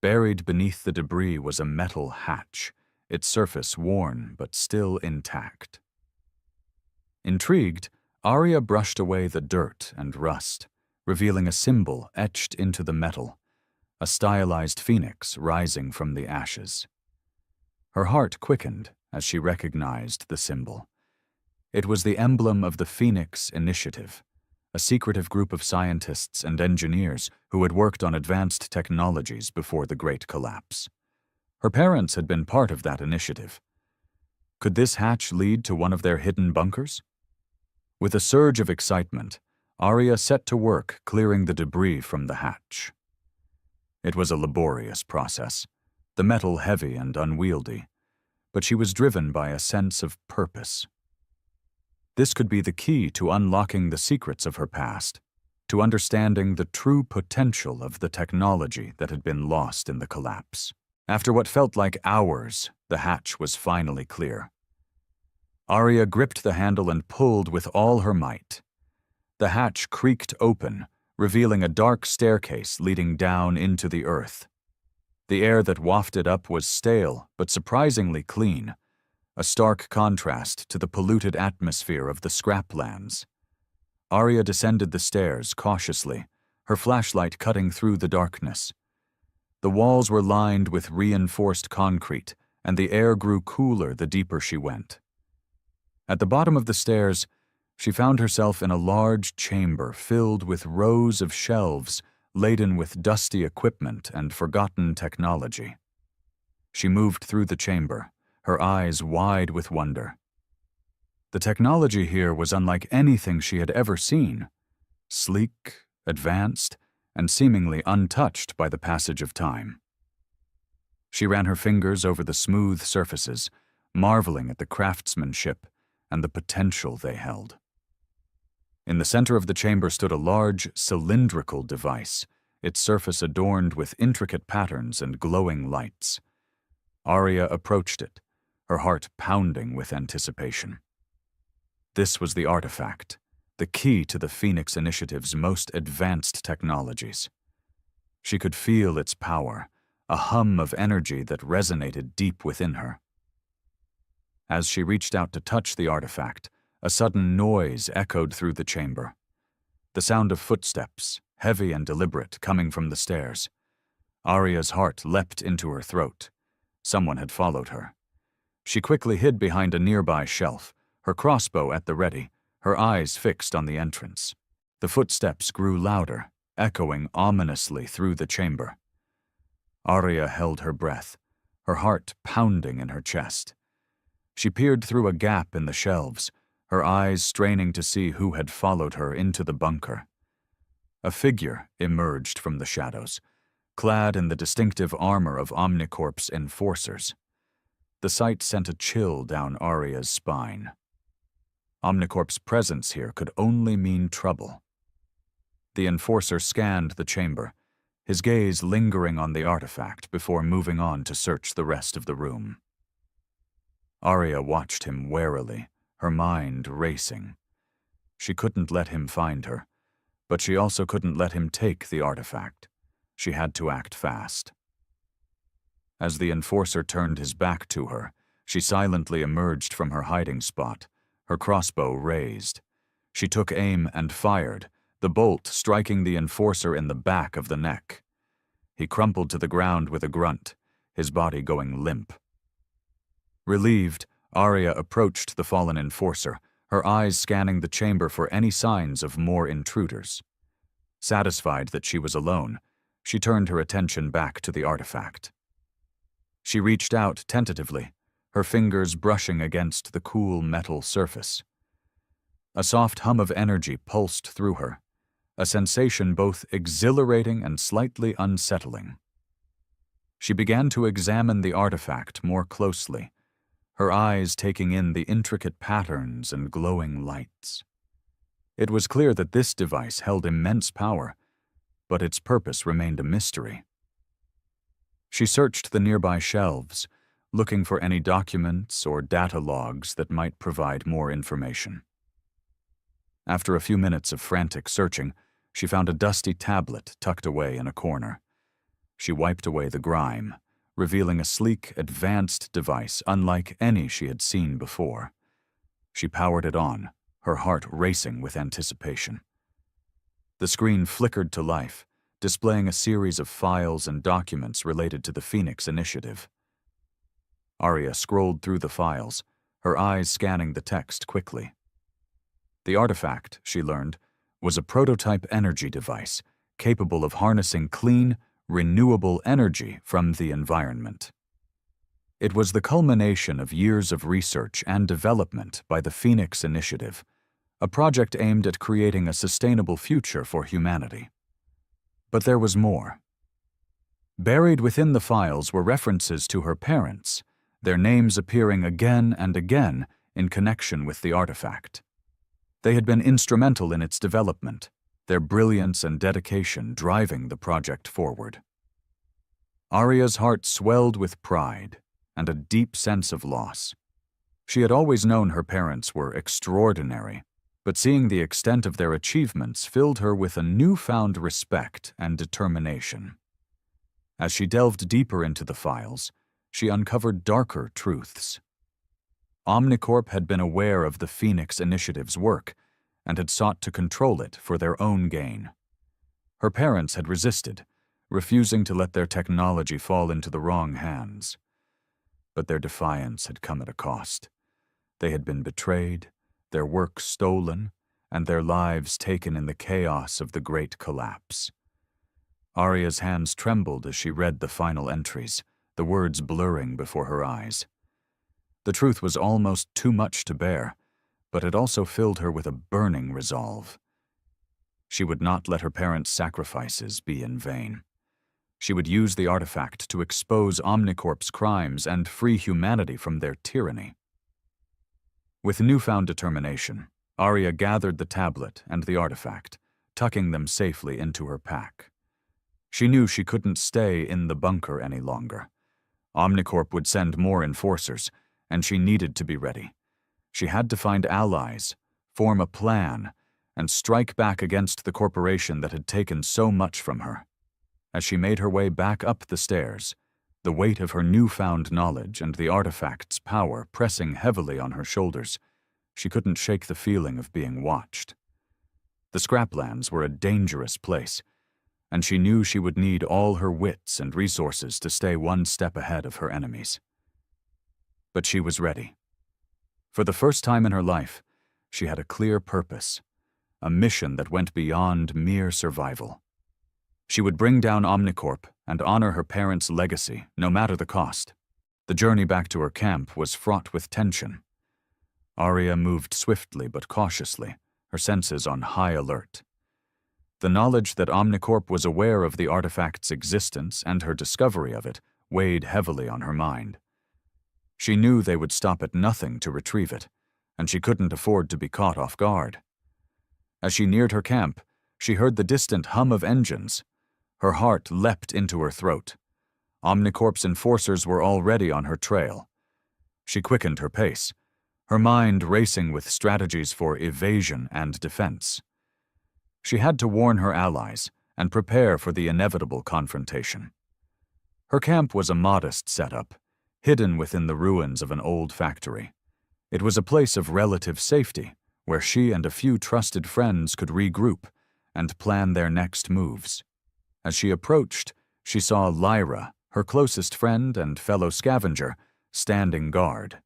Buried beneath the debris was a metal hatch, its surface worn but still intact. Intrigued, Arya brushed away the dirt and rust, revealing a symbol etched into the metal, a stylized phoenix rising from the ashes. Her heart quickened as she recognized the symbol. It was the emblem of the Phoenix Initiative, a secretive group of scientists and engineers who had worked on advanced technologies before the Great Collapse. Her parents had been part of that initiative. Could this hatch lead to one of their hidden bunkers? With a surge of excitement, Arya set to work clearing the debris from the hatch. It was a laborious process, the metal heavy and unwieldy, but she was driven by a sense of purpose. This could be the key to unlocking the secrets of her past, to understanding the true potential of the technology that had been lost in the collapse. After what felt like hours, the hatch was finally clear. Arya gripped the handle and pulled with all her might. The hatch creaked open, revealing a dark staircase leading down into the earth. The air that wafted up was stale but surprisingly clean, a stark contrast to the polluted atmosphere of the scraplands. Arya descended the stairs cautiously, her flashlight cutting through the darkness. The walls were lined with reinforced concrete, and the air grew cooler the deeper she went. At the bottom of the stairs, she found herself in a large chamber filled with rows of shelves laden with dusty equipment and forgotten technology. She moved through the chamber, her eyes wide with wonder. The technology here was unlike anything she had ever seen, sleek, advanced, and seemingly untouched by the passage of time. She ran her fingers over the smooth surfaces, marveling at the craftsmanship and the potential they held. In the center of the chamber stood a large, cylindrical device, its surface adorned with intricate patterns and glowing lights. Arya approached it, her heart pounding with anticipation. This was the artifact, the key to the Phoenix Initiative's most advanced technologies. She could feel its power, a hum of energy that resonated deep within her. As she reached out to touch the artifact, a sudden noise echoed through the chamber. The sound of footsteps, heavy and deliberate, coming from the stairs. Arya's heart leapt into her throat. Someone had followed her. She quickly hid behind a nearby shelf, her crossbow at the ready, her eyes fixed on the entrance. The footsteps grew louder, echoing ominously through the chamber. Arya held her breath, her heart pounding in her chest. She peered through a gap in the shelves, her eyes straining to see who had followed her into the bunker. A figure emerged from the shadows, clad in the distinctive armor of Omnicorp's enforcers. The sight sent a chill down Arya's spine. Omnicorp's presence here could only mean trouble. The enforcer scanned the chamber, his gaze lingering on the artifact before moving on to search the rest of the room. Arya watched him warily, her mind racing. She couldn't let him find her, but she also couldn't let him take the artifact. She had to act fast. As the enforcer turned his back to her, she silently emerged from her hiding spot, her crossbow raised. She took aim and fired, the bolt striking the enforcer in the back of the neck. He crumpled to the ground with a grunt, his body going limp. Relieved, Arya approached the fallen enforcer, her eyes scanning the chamber for any signs of more intruders. Satisfied that she was alone, she turned her attention back to the artifact. She reached out tentatively, her fingers brushing against the cool metal surface. A soft hum of energy pulsed through her, a sensation both exhilarating and slightly unsettling. She began to examine the artifact more closely, her eyes taking in the intricate patterns and glowing lights. It was clear that this device held immense power, but its purpose remained a mystery. She searched the nearby shelves, looking for any documents or data logs that might provide more information. After a few minutes of frantic searching, she found a dusty tablet tucked away in a corner. She wiped away the grime, revealing a sleek, advanced device unlike any she had seen before. She powered it on, her heart racing with anticipation. The screen flickered to life, displaying a series of files and documents related to the Phoenix Initiative. Arya scrolled through the files, her eyes scanning the text quickly. The artifact, she learned, was a prototype energy device capable of harnessing clean, renewable energy from the environment. It was the culmination of years of research and development by the Phoenix Initiative, a project aimed at creating a sustainable future for humanity. But there was more. Buried within the files were references to her parents, their names appearing again and again in connection with the artifact. They had been instrumental in its development, their brilliance and dedication driving the project forward. Arya's heart swelled with pride and a deep sense of loss. She had always known her parents were extraordinary, but seeing the extent of their achievements filled her with a newfound respect and determination. As she delved deeper into the files, she uncovered darker truths. Omnicorp had been aware of the Phoenix Initiative's work and had sought to control it for their own gain. Her parents had resisted, refusing to let their technology fall into the wrong hands. But their defiance had come at a cost. They had been betrayed, their work stolen, and their lives taken in the chaos of the Great Collapse. Arya's hands trembled as she read the final entries, the words blurring before her eyes. The truth was almost too much to bear, but it also filled her with a burning resolve. She would not let her parents' sacrifices be in vain. She would use the artifact to expose Omnicorp's crimes and free humanity from their tyranny. With newfound determination, Arya gathered the tablet and the artifact, tucking them safely into her pack. She knew she couldn't stay in the bunker any longer. Omnicorp would send more enforcers, and she needed to be ready. She had to find allies, form a plan, and strike back against the corporation that had taken so much from her. As she made her way back up the stairs, the weight of her newfound knowledge and the artifact's power pressing heavily on her shoulders, she couldn't shake the feeling of being watched. The scraplands were a dangerous place, and she knew she would need all her wits and resources to stay one step ahead of her enemies. but she was ready. For the first time in her life, she had a clear purpose, a mission that went beyond mere survival. She would bring down Omnicorp and honor her parents' legacy, no matter the cost. The journey back to her camp was fraught with tension. Arya moved swiftly but cautiously, her senses on high alert. The knowledge that Omnicorp was aware of the artifact's existence and her discovery of it weighed heavily on her mind. She knew they would stop at nothing to retrieve it, and she couldn't afford to be caught off guard. As she neared her camp, she heard the distant hum of engines. Her heart leapt into her throat. Omnicorp's enforcers were already on her trail. She quickened her pace, her mind racing with strategies for evasion and defense. She had to warn her allies and prepare for the inevitable confrontation. Her camp was a modest setup, hidden within the ruins of an old factory. It was a place of relative safety, where she and a few trusted friends could regroup and plan their next moves. As she approached, she saw Lyra, her closest friend and fellow scavenger, standing guard.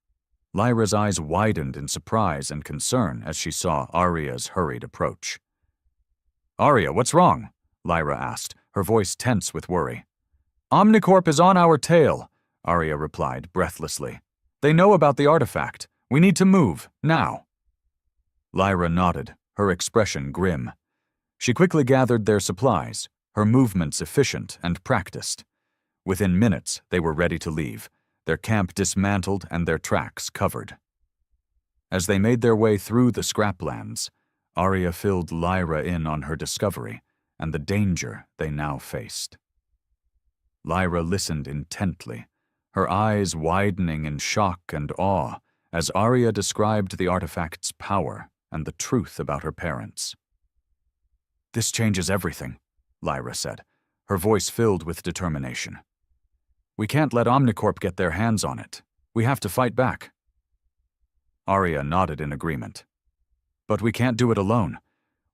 Lyra's eyes widened in surprise and concern as she saw Arya's hurried approach. "Arya, what's wrong?" Lyra asked, her voice tense with worry. "Omnicorp is on our tail," Arya replied breathlessly. "They know about the artifact. We need to move, now." Lyra nodded, her expression grim. She quickly gathered their supplies, her movements efficient and practiced. Within minutes, they were ready to leave, their camp dismantled and their tracks covered. As they made their way through the scraplands, Arya filled Lyra in on her discovery and the danger they now faced. Lyra listened intently, her eyes widening in shock and awe as Arya described the artifact's power and the truth about her parents. "This changes everything," Lyra said, her voice filled with determination. "We can't let Omnicorp get their hands on it. We have to fight back." Arya nodded in agreement. "But we can't do it alone.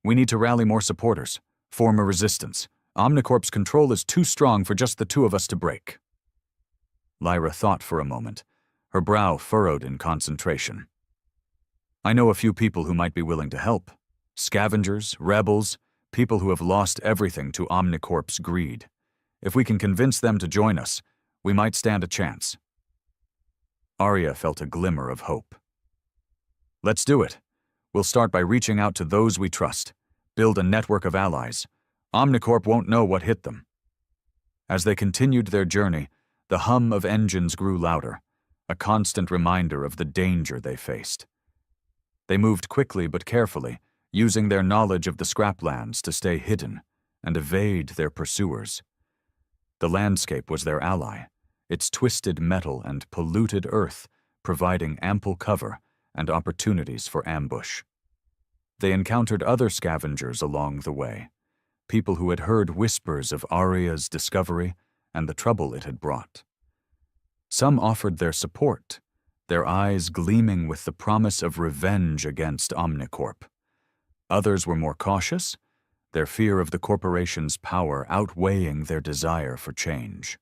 We need to rally more supporters, form a resistance. Omnicorp's control is too strong for just the two of us to break." Lyra thought for a moment, her brow furrowed in concentration. "I know a few people who might be willing to help. Scavengers, rebels, people who have lost everything to Omnicorp's greed. If we can convince them to join us, we might stand a chance." Arya felt a glimmer of hope. "Let's do it. We'll start by reaching out to those we trust, build a network of allies. Omnicorp won't know what hit them." As they continued their journey, the hum of engines grew louder, a constant reminder of the danger they faced. They moved quickly but carefully, using their knowledge of the scraplands to stay hidden and evade their pursuers. The landscape was their ally, its twisted metal and polluted earth providing ample cover and opportunities for ambush. They encountered other scavengers along the way, people who had heard whispers of Arya's discovery and the trouble it had brought. Some offered their support, their eyes gleaming with the promise of revenge against Omnicorp. Others were more cautious, their fear of the corporation's power outweighing their desire for change.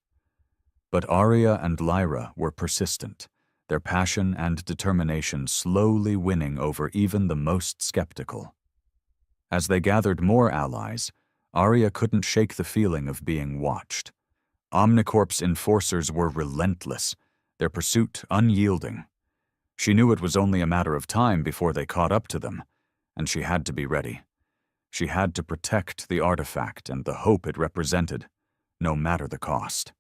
But Arya and Lyra were persistent, their passion and determination slowly winning over even the most skeptical. As they gathered more allies, Arya couldn't shake the feeling of being watched. Omnicorp's enforcers were relentless, their pursuit unyielding. She knew it was only a matter of time before they caught up to them, and she had to be ready. She had to protect the artifact and the hope it represented, no matter the cost.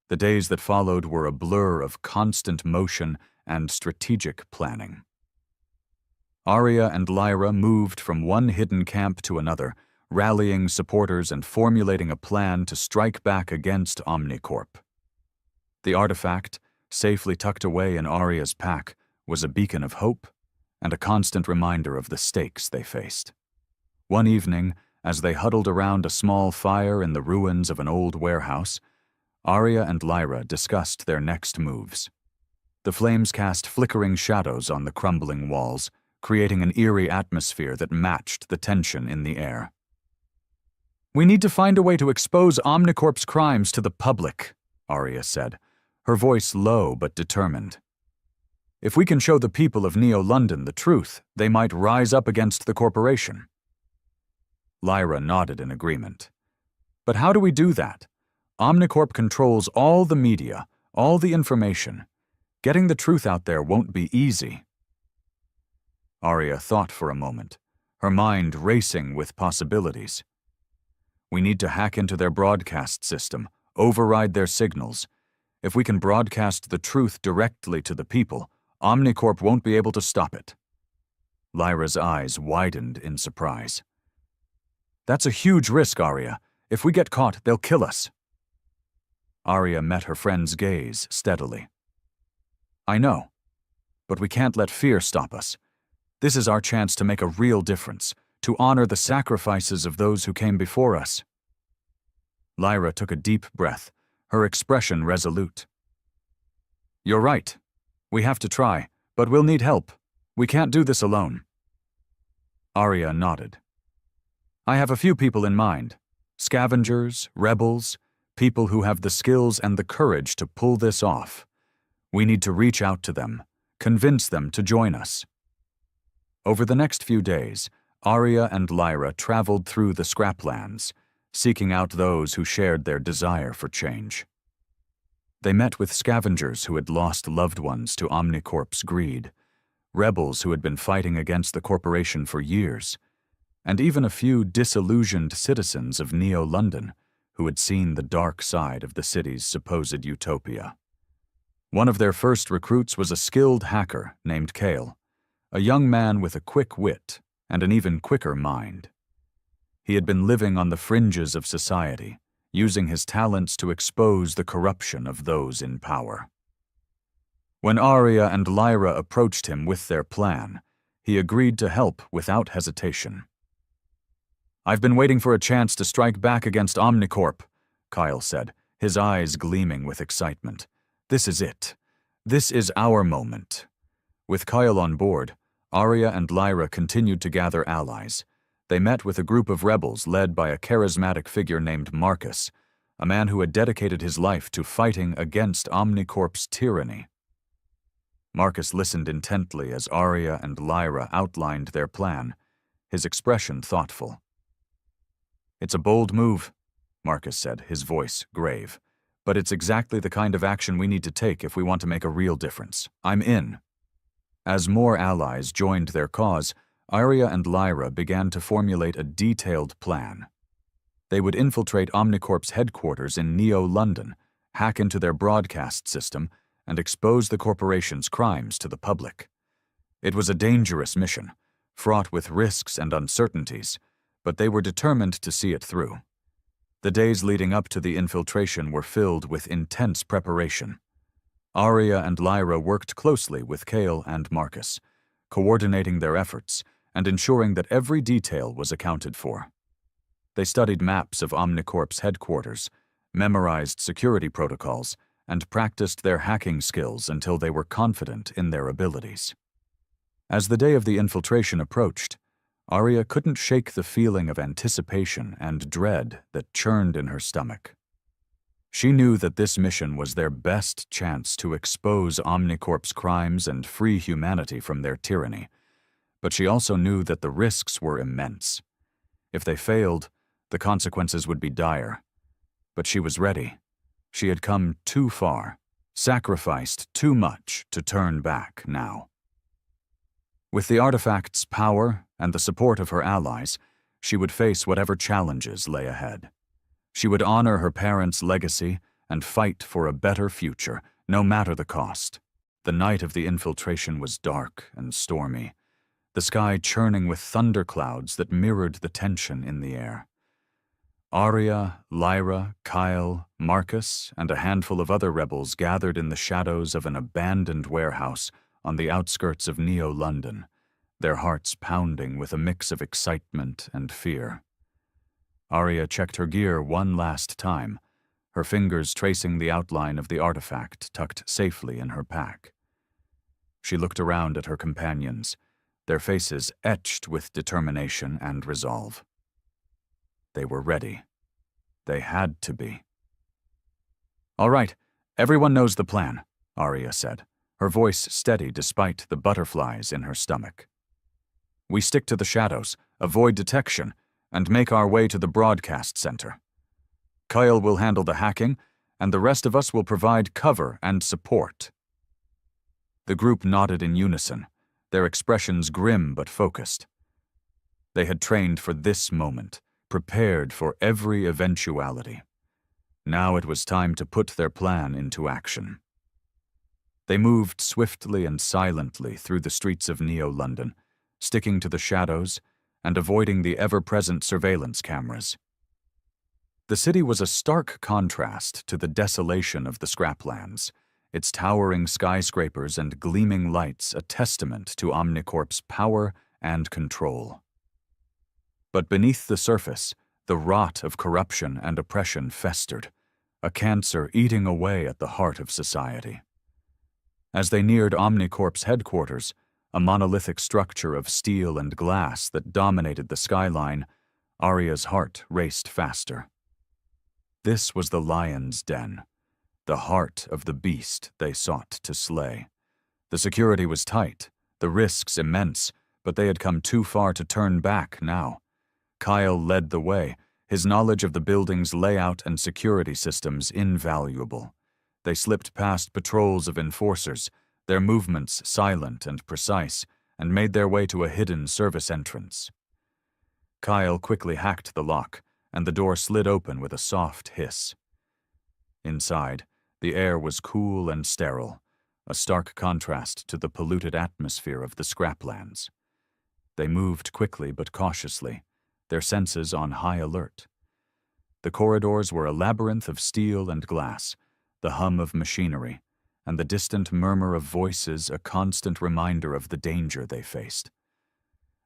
The days that followed were a blur of constant motion and strategic planning. Arya and Lyra moved from one hidden camp to another, rallying supporters and formulating a plan to strike back against Omnicorp. The artifact, safely tucked away in Arya's pack, was a beacon of hope and a constant reminder of the stakes they faced. One evening, as they huddled around a small fire in the ruins of an old warehouse, Arya and Lyra discussed their next moves. The flames cast flickering shadows on the crumbling walls, creating an eerie atmosphere that matched the tension in the air. "We need to find a way to expose Omnicorp's crimes to the public," Arya said, her voice low but determined. If we can show the people of Neo-London the truth, they might rise up against the corporation. Lyra nodded in agreement. But how do we do that? Omnicorp controls all the media, all the information. Getting the truth out there won't be easy. Arya thought for a moment, her mind racing with possibilities. We need to hack into their broadcast system, override their signals. If we can broadcast the truth directly to the people, Omnicorp won't be able to stop it. Lyra's eyes widened in surprise. That's a huge risk, Arya. If we get caught, they'll kill us. Arya met her friend's gaze steadily. I know, but we can't let fear stop us. This is our chance to make a real difference, to honor the sacrifices of those who came before us. Lyra took a deep breath, her expression resolute. You're right. We have to try, but we'll need help. We can't do this alone. Arya nodded. I have a few people in mind. Scavengers, rebels, people who have the skills and the courage to pull this off. We need to reach out to them, convince them to join us. Over the next few days, Arya and Lyra traveled through the scraplands, seeking out those who shared their desire for change. They met with scavengers who had lost loved ones to Omnicorp's greed, rebels who had been fighting against the corporation for years, and even a few disillusioned citizens of Neo-London who had seen the dark side of the city's supposed utopia. One of their first recruits was a skilled hacker named Kale, a young man with a quick wit and an even quicker mind. He had been living on the fringes of society, using his talents to expose the corruption of those in power. When Arya and Lyra approached him with their plan, he agreed to help without hesitation. I've been waiting for a chance to strike back against Omnicorp, Kyle said, his eyes gleaming with excitement. This is it. This is our moment. With Kyle on board, Arya and Lyra continued to gather allies. They met with a group of rebels led by a charismatic figure named Marcus, a man who had dedicated his life to fighting against Omnicorp's tyranny. Marcus listened intently as Arya and Lyra outlined their plan, his expression thoughtful. It's a bold move, Marcus said, his voice grave, but it's exactly the kind of action we need to take if we want to make a real difference. I'm in. As more allies joined their cause, Arya and Lyra began to formulate a detailed plan. They would infiltrate Omnicorp's headquarters in Neo-London, hack into their broadcast system, and expose the corporation's crimes to the public. It was a dangerous mission, fraught with risks and uncertainties, but they were determined to see it through. The days leading up to the infiltration were filled with intense preparation. Arya and Lyra worked closely with Kale and Marcus, coordinating their efforts and ensuring that every detail was accounted for. They studied maps of Omnicorp's headquarters, memorized security protocols, and practiced their hacking skills until they were confident in their abilities. As the day of the infiltration approached, Arya couldn't shake the feeling of anticipation and dread that churned in her stomach. She knew that this mission was their best chance to expose Omnicorp's crimes and free humanity from their tyranny, but she also knew that the risks were immense. If they failed, the consequences would be dire. But she was ready. She had come too far, sacrificed too much to turn back now. With the artifact's power and the support of her allies, she would face whatever challenges lay ahead. She would honor her parents' legacy and fight for a better future, no matter the cost. The night of the infiltration was dark and stormy, the sky churning with thunderclouds that mirrored the tension in the air. Arya, Lyra, Kyle, Marcus, and a handful of other rebels gathered in the shadows of an abandoned warehouse on the outskirts of Neo-London, their hearts pounding with a mix of excitement and fear. Arya checked her gear one last time, her fingers tracing the outline of the artifact tucked safely in her pack. She looked around at her companions, their faces etched with determination and resolve. They were ready. They had to be. All right, everyone knows the plan, Arya said. her voice steady despite the butterflies in her stomach. "We stick to the shadows, avoid detection, and make our way to the broadcast center. Kyle will handle the hacking, and the rest of us will provide cover and support." The group nodded in unison, their expressions grim but focused. They had trained for this moment, prepared for every eventuality. Now it was time to put their plan into action. They moved swiftly and silently through the streets of Neo-London, sticking to the shadows and avoiding the ever-present surveillance cameras. The city was a stark contrast to the desolation of the scraplands, its towering skyscrapers and gleaming lights a testament to Omnicorp's power and control. But beneath the surface, the rot of corruption and oppression festered, a cancer eating away at the heart of society. As they neared Omnicorp's headquarters, a monolithic structure of steel and glass that dominated the skyline, Arya's heart raced faster. This was the lion's den, the heart of the beast they sought to slay. The security was tight, the risks immense, but they had come too far to turn back now. Kyle led the way, his knowledge of the building's layout and security systems invaluable. They slipped past patrols of enforcers, their movements silent and precise, and made their way to a hidden service entrance. Kyle quickly hacked the lock, and the door slid open with a soft hiss. Inside, the air was cool and sterile, a stark contrast to the polluted atmosphere of the scraplands. They moved quickly but cautiously, their senses on high alert. The corridors were a labyrinth of steel and glass, the hum of machinery, and the distant murmur of voices a constant reminder of the danger they faced.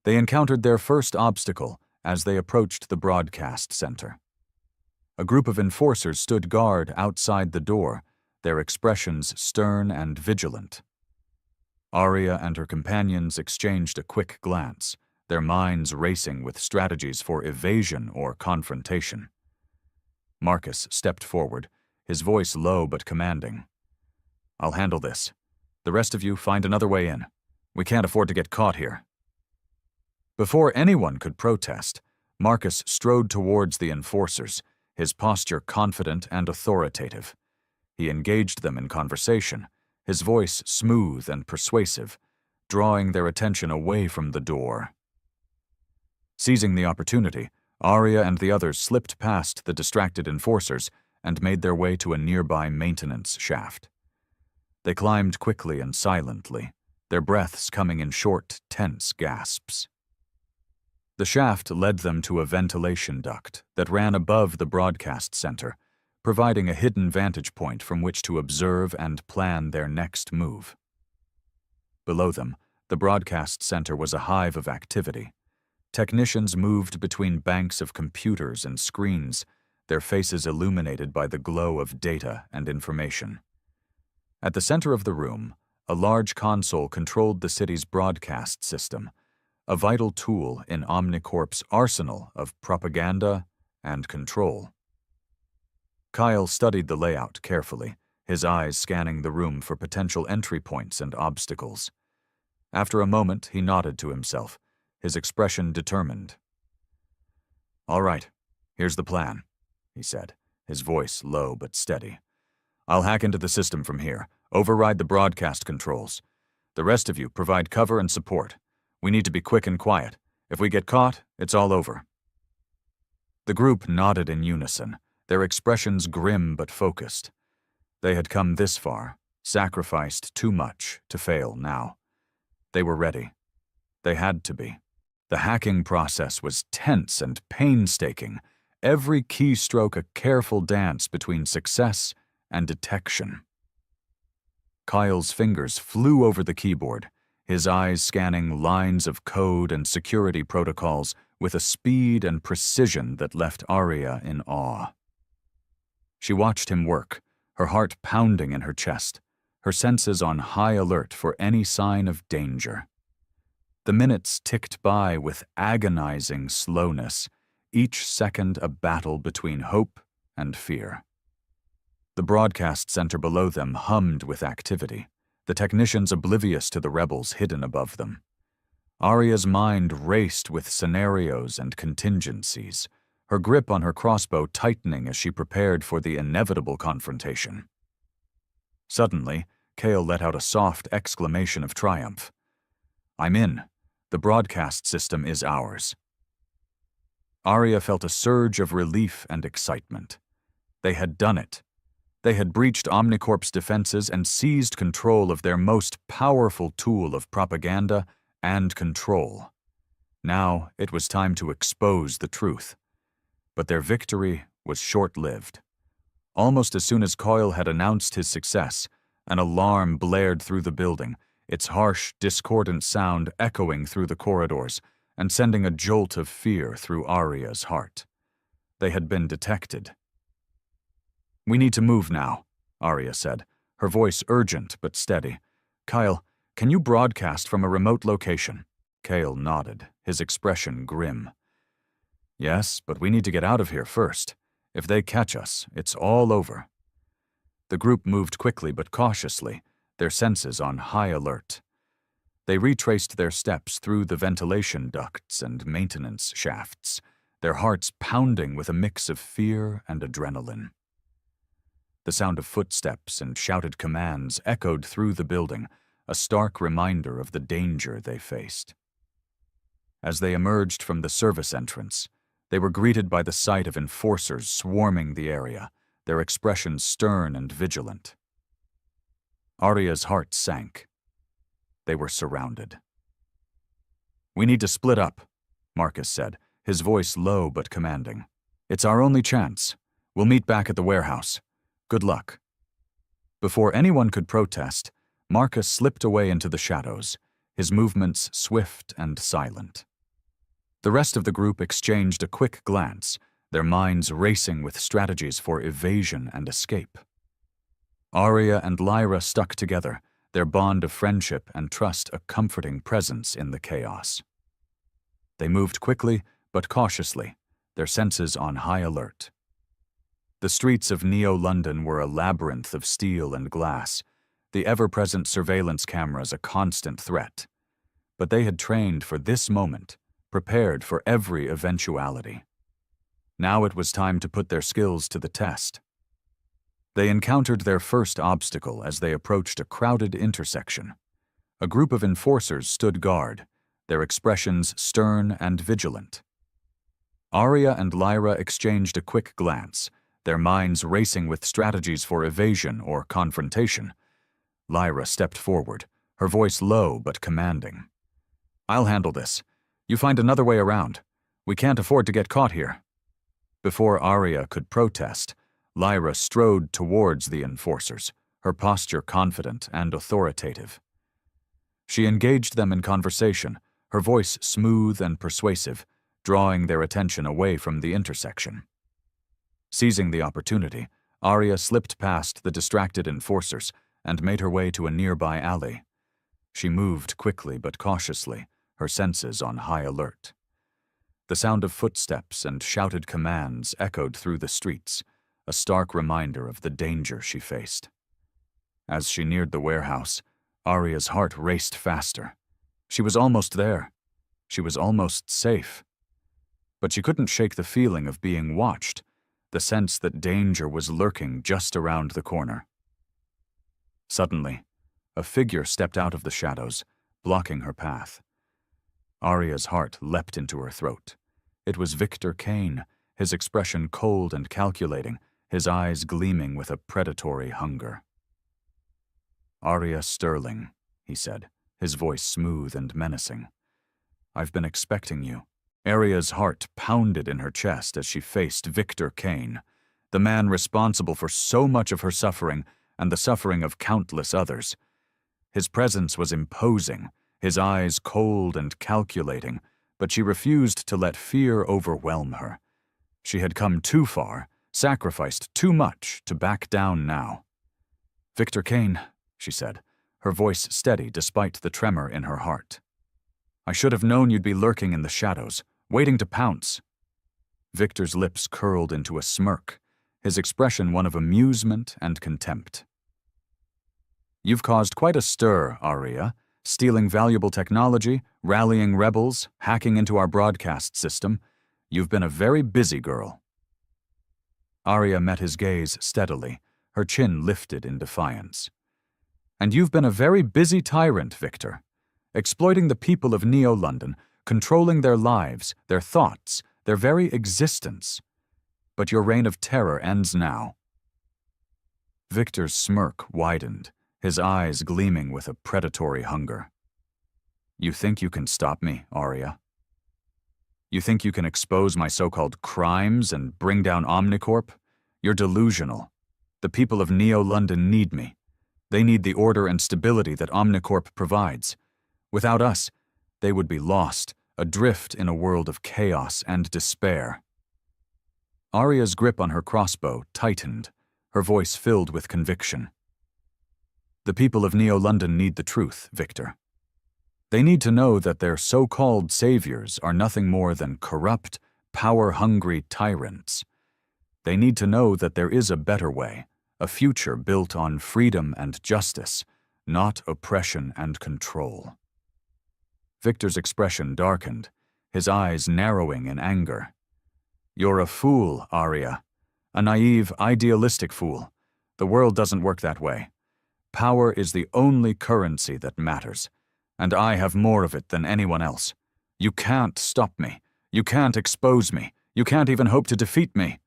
They encountered their first obstacle as they approached the broadcast center. A group of enforcers stood guard outside the door, their expressions stern and vigilant. Arya and her companions exchanged a quick glance, their minds racing with strategies for evasion or confrontation. Marcus stepped forward, his voice low but commanding. "I'll handle this. The rest of you find another way in. We can't afford to get caught here." Before anyone could protest, Marcus strode towards the enforcers, his posture confident and authoritative. He engaged them in conversation, his voice smooth and persuasive, drawing their attention away from the door. Seizing the opportunity, Arya and the others slipped past the distracted enforcers and made their way to a nearby maintenance shaft. They climbed quickly and silently, their breaths coming in short, tense gasps. The shaft led them to a ventilation duct that ran above the broadcast center, providing a hidden vantage point from which to observe and plan their next move. Below them, the broadcast center was a hive of activity. Technicians moved between banks of computers and screens, their faces illuminated by the glow of data and information. At the center of the room, a large console controlled the city's broadcast system, a vital tool in Omnicorp's arsenal of propaganda and control. Kyle studied the layout carefully, his eyes scanning the room for potential entry points and obstacles. After a moment, he nodded to himself, his expression determined. "All right, here's the plan," he said, his voice low but steady. "I'll hack into the system from here, override the broadcast controls. The rest of you provide cover and support. We need to be quick and quiet. If we get caught, it's all over." The group nodded in unison, their expressions grim but focused. They had come this far, sacrificed too much to fail now. They were ready. They had to be. The hacking process was tense and painstaking, every keystroke a careful dance between success and detection. Kyle's fingers flew over the keyboard, his eyes scanning lines of code and security protocols with a speed and precision that left Arya in awe. She watched him work, her heart pounding in her chest, her senses on high alert for any sign of danger. The minutes ticked by with agonizing slowness, each second a battle between hope and fear. The broadcast center below them hummed with activity, the technicians oblivious to the rebels hidden above them. Arya's mind raced with scenarios and contingencies, her grip on her crossbow tightening as she prepared for the inevitable confrontation. Suddenly, Kale let out a soft exclamation of triumph. "I'm in. The broadcast system is ours." Arya felt a surge of relief and excitement. They had done it. They had breached Omnicorp's defenses and seized control of their most powerful tool of propaganda and control. Now it was time to expose the truth. But their victory was short-lived. Almost as soon as Coyle had announced his success, an alarm blared through the building, its harsh, discordant sound echoing through the corridors and sending a jolt of fear through Arya's heart. They had been detected. "We need to move now," Arya said, her voice urgent but steady. "Kyle, can you broadcast from a remote location?" Kale nodded, his expression grim. "Yes, but we need to get out of here first. If they catch us, it's all over." The group moved quickly but cautiously, their senses on high alert. They retraced their steps through the ventilation ducts and maintenance shafts, their hearts pounding with a mix of fear and adrenaline. The sound of footsteps and shouted commands echoed through the building, a stark reminder of the danger they faced. As they emerged from the service entrance, they were greeted by the sight of enforcers swarming the area, their expressions stern and vigilant. Arya's heart sank. They were surrounded. "We need to split up," Marcus said, his voice low but commanding. "It's our only chance. We'll meet back at the warehouse. Good luck." Before anyone could protest, Marcus slipped away into the shadows, his movements swift and silent. The rest of the group exchanged a quick glance, their minds racing with strategies for evasion and escape. Arya and Lyra stuck together, their bond of friendship and trust a comforting presence in the chaos. They moved quickly but cautiously, their senses on high alert. The streets of Neo-London were a labyrinth of steel and glass, the ever-present surveillance cameras a constant threat. But they had trained for this moment, prepared for every eventuality. Now it was time to put their skills to the test. They encountered their first obstacle as they approached a crowded intersection. A group of enforcers stood guard, their expressions stern and vigilant. Arya and Lyra exchanged a quick glance, their minds racing with strategies for evasion or confrontation. Lyra stepped forward, her voice low but commanding. "I'll handle this. You find another way around. We can't afford to get caught here." Before Arya could protest, Lyra strode towards the enforcers, her posture confident and authoritative. She engaged them in conversation, her voice smooth and persuasive, drawing their attention away from the intersection. Seizing the opportunity, Arya slipped past the distracted enforcers and made her way to a nearby alley. She moved quickly but cautiously, her senses on high alert. The sound of footsteps and shouted commands echoed through the streets, a stark reminder of the danger she faced. As she neared the warehouse, Arya's heart raced faster. She was almost there. She was almost safe. But she couldn't shake the feeling of being watched, the sense that danger was lurking just around the corner. Suddenly, a figure stepped out of the shadows, blocking her path. Arya's heart leapt into her throat. It was Victor Kane, his expression cold and calculating, his eyes gleaming with a predatory hunger. "Arya Sterling," he said, his voice smooth and menacing. "I've been expecting you." Arya's heart pounded in her chest as she faced Victor Kane, the man responsible for so much of her suffering and the suffering of countless others. His presence was imposing, his eyes cold and calculating, but she refused to let fear overwhelm her. She had come too far, sacrificed too much to back down now. "Victor Kane," she said, her voice steady despite the tremor in her heart. "I should have known you'd be lurking in the shadows, waiting to pounce." Victor's lips curled into a smirk, his expression one of amusement and contempt. You've caused quite a stir, Arya, stealing valuable technology, rallying rebels, hacking into our broadcast system. You've been a very busy girl. Arya met his gaze steadily, her chin lifted in defiance. And you've been a very busy tyrant, Victor, exploiting the people of Neo-London, controlling their lives, their thoughts, their very existence. But your reign of terror ends now. Victor's smirk widened, his eyes gleaming with a predatory hunger. You think you can stop me, Arya? You think you can expose my so-called crimes and bring down Omnicorp? You're delusional. The people of Neo-London need me. They need the order and stability that Omnicorp provides. Without us, they would be lost, adrift in a world of chaos and despair. Arya's grip on her crossbow tightened, her voice filled with conviction. The people of Neo-London need the truth, Victor. They need to know that their so-called saviors are nothing more than corrupt, power-hungry tyrants. They need to know that there is a better way, a future built on freedom and justice, not oppression and control. Victor's expression darkened, his eyes narrowing in anger. You're a fool, Arya. A naive, idealistic fool. The world doesn't work that way. Power is the only currency that matters, and I have more of it than anyone else. You can't stop me. You can't expose me. You can't even hope to defeat me.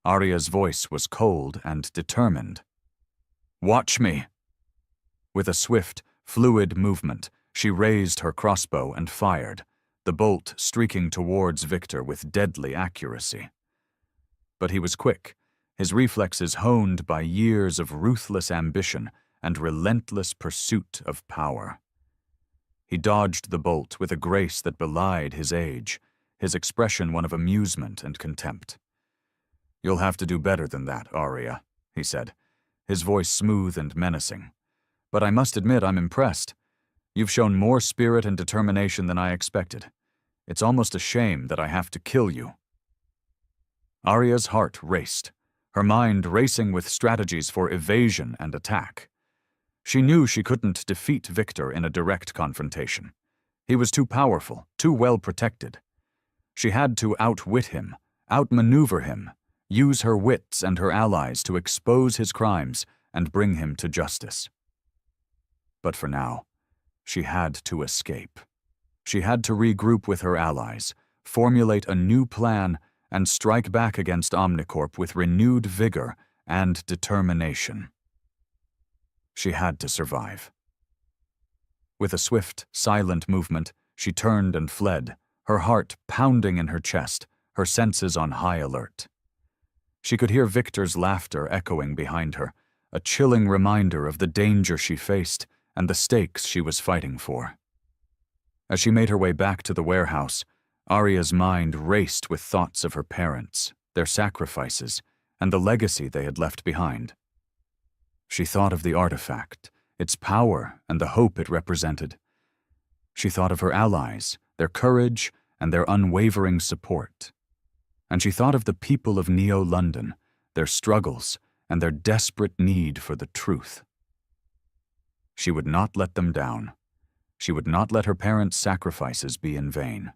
Arya's voice was cold and determined. Watch me. With a swift, fluid movement, she raised her crossbow and fired, the bolt streaking towards Victor with deadly accuracy. But he was quick, his reflexes honed by years of ruthless ambition and relentless pursuit of power. He dodged the bolt with a grace that belied his age, his expression one of amusement and contempt. You'll have to do better than that, Arya, he said, his voice smooth and menacing. But I must admit I'm impressed. You've shown more spirit and determination than I expected. It's almost a shame that I have to kill you. Arya's heart raced, her mind racing with strategies for evasion and attack. She knew she couldn't defeat Victor in a direct confrontation. He was too powerful, too well protected. She had to outwit him, outmaneuver him, use her wits and her allies to expose his crimes and bring him to justice. But for now, she had to escape. She had to regroup with her allies, formulate a new plan, and strike back against Omnicorp with renewed vigor and determination. She had to survive. With a swift, silent movement, she turned and fled, her heart pounding in her chest, her senses on high alert. She could hear Victor's laughter echoing behind her, a chilling reminder of the danger she faced and the stakes she was fighting for. As she made her way back to the warehouse, Arya's mind raced with thoughts of her parents, their sacrifices, and the legacy they had left behind. She thought of the artifact, its power and the hope it represented. She thought of her allies, their courage, and their unwavering support. And she thought of the people of Neo-London, their struggles, and their desperate need for the truth. She would not let them down. She would not let her parents' sacrifices be in vain.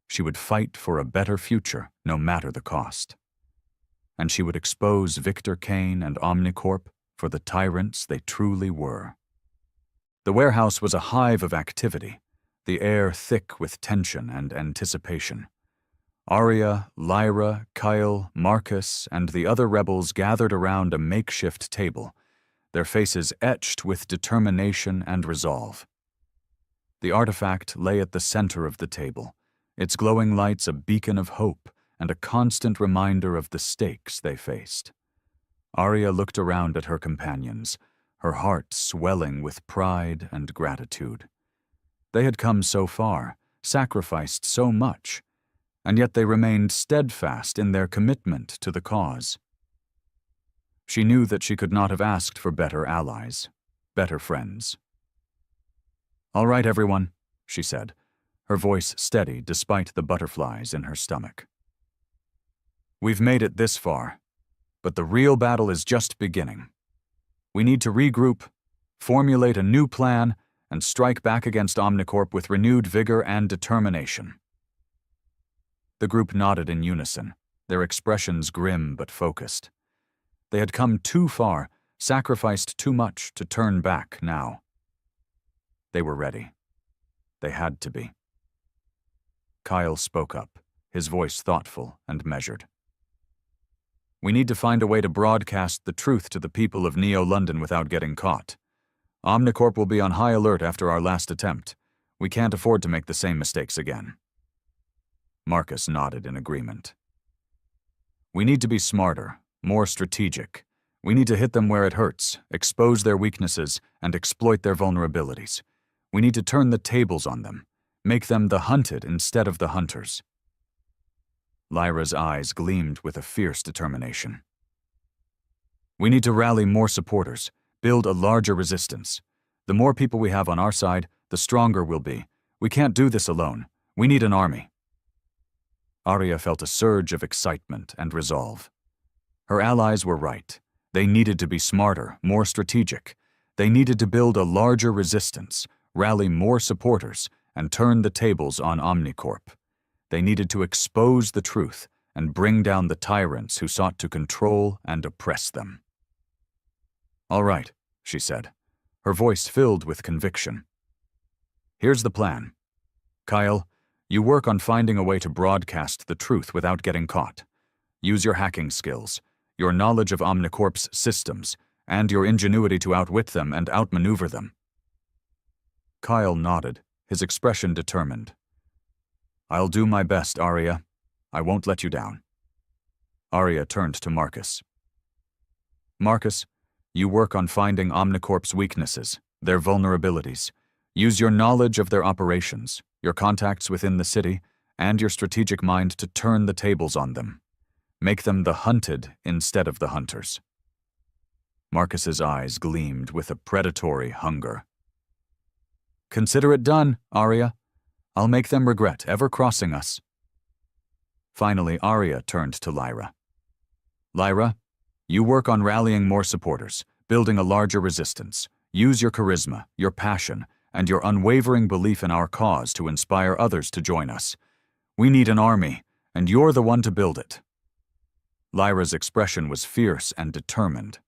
She would fight for a better future, no matter the cost. And she would expose Victor Kane and Omnicorp for the tyrants they truly were. The warehouse was a hive of activity, the air thick with tension and anticipation. Arya, Lyra, Kyle, Marcus, and the other rebels gathered around a makeshift table, their faces etched with determination and resolve. The artifact lay at the center of the table, its glowing lights a beacon of hope and a constant reminder of the stakes they faced. Arya looked around at her companions, her heart swelling with pride and gratitude. They had come so far, sacrificed so much, and yet they remained steadfast in their commitment to the cause. She knew that she could not have asked for better allies, better friends. "All right, everyone," she said, her voice steady despite the butterflies in her stomach. "We've made it this far, but the real battle is just beginning. We need to regroup, formulate a new plan, and strike back against Omnicorp with renewed vigor and determination. The group nodded in unison, their expressions grim but focused. They had come too far, sacrificed too much to turn back now. They were ready. They had to be. Kyle spoke up, his voice thoughtful and measured. We need to find a way to broadcast the truth to the people of Neo-London without getting caught. Omnicorp will be on high alert after our last attempt. We can't afford to make the same mistakes again. Marcus nodded in agreement. We need to be smarter, more strategic. We need to hit them where it hurts, expose their weaknesses, and exploit their vulnerabilities. We need to turn the tables on them, make them the hunted instead of the hunters. Lyra's eyes gleamed with a fierce determination. We need to rally more supporters, build a larger resistance. The more people we have on our side, the stronger we'll be. We can't do this alone. We need an army. Arya felt a surge of excitement and resolve. Her allies were right. They needed to be smarter, more strategic. They needed to build a larger resistance, rally more supporters, and turn the tables on Omnicorp. They needed to expose the truth and bring down the tyrants who sought to control and oppress them. All right, she said, her voice filled with conviction. Here's the plan. Kyle, you work on finding a way to broadcast the truth without getting caught. Use your hacking skills, your knowledge of Omnicorp's systems, and your ingenuity to outwit them and outmaneuver them. Kyle nodded, his expression determined. I'll do my best, Arya. I won't let you down. Arya turned to Marcus. Marcus, you work on finding Omnicorp's weaknesses, their vulnerabilities. Use your knowledge of their operations, your contacts within the city, and your strategic mind to turn the tables on them. Make them the hunted instead of the hunters. Marcus's eyes gleamed with a predatory hunger. Consider it done, Arya. I'll make them regret ever crossing us. Finally, Arya turned to Lyra. Lyra, you work on rallying more supporters, building a larger resistance. Use your charisma, your passion, and your unwavering belief in our cause to inspire others to join us. We need an army, and you're the one to build it. Lyra's expression was fierce and determined.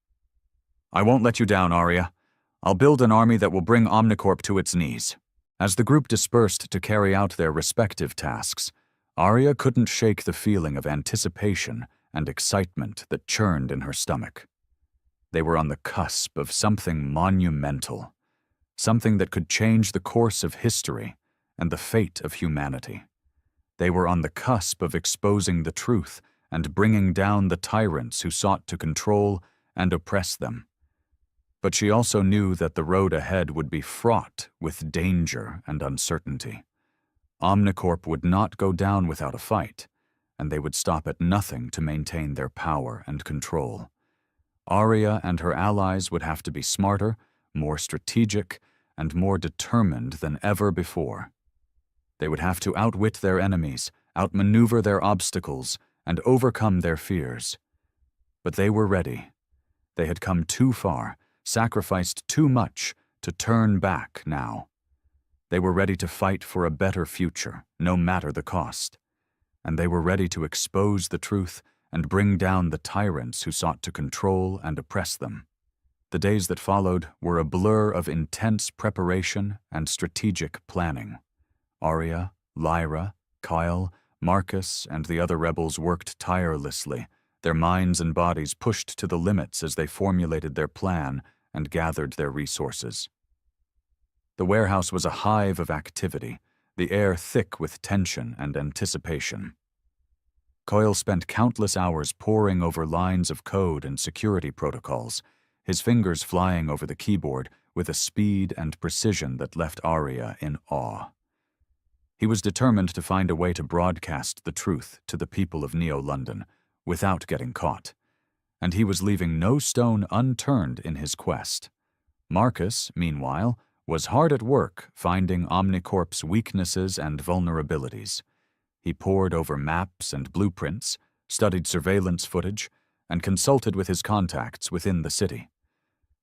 I won't let you down, Arya. I'll build an army that will bring Omnicorp to its knees. As the group dispersed to carry out their respective tasks, Arya couldn't shake the feeling of anticipation and excitement that churned in her stomach. They were on the cusp of something monumental, something that could change the course of history and the fate of humanity. They were on the cusp of exposing the truth and bringing down the tyrants who sought to control and oppress them. But she also knew that the road ahead would be fraught with danger and uncertainty. Omnicorp would not go down without a fight, and they would stop at nothing to maintain their power and control. Arya and her allies would have to be smarter, more strategic, and more determined than ever before. They would have to outwit their enemies, outmaneuver their obstacles, and overcome their fears. But they were ready. They had come too far, sacrificed too much to turn back now. They were ready to fight for a better future, no matter the cost. And they were ready to expose the truth and bring down the tyrants who sought to control and oppress them. The days that followed were a blur of intense preparation and strategic planning. Arya, Lyra, Kyle, Marcus, and the other rebels worked tirelessly, their minds and bodies pushed to the limits as they formulated their plan and gathered their resources. The warehouse was a hive of activity, the air thick with tension and anticipation. Coyle spent countless hours poring over lines of code and security protocols, his fingers flying over the keyboard with a speed and precision that left Arya in awe. He was determined to find a way to broadcast the truth to the people of Neo-London without getting caught, and he was leaving no stone unturned in his quest. Marcus, meanwhile, was hard at work finding Omnicorp's weaknesses and vulnerabilities. He pored over maps and blueprints, studied surveillance footage, and consulted with his contacts within the city.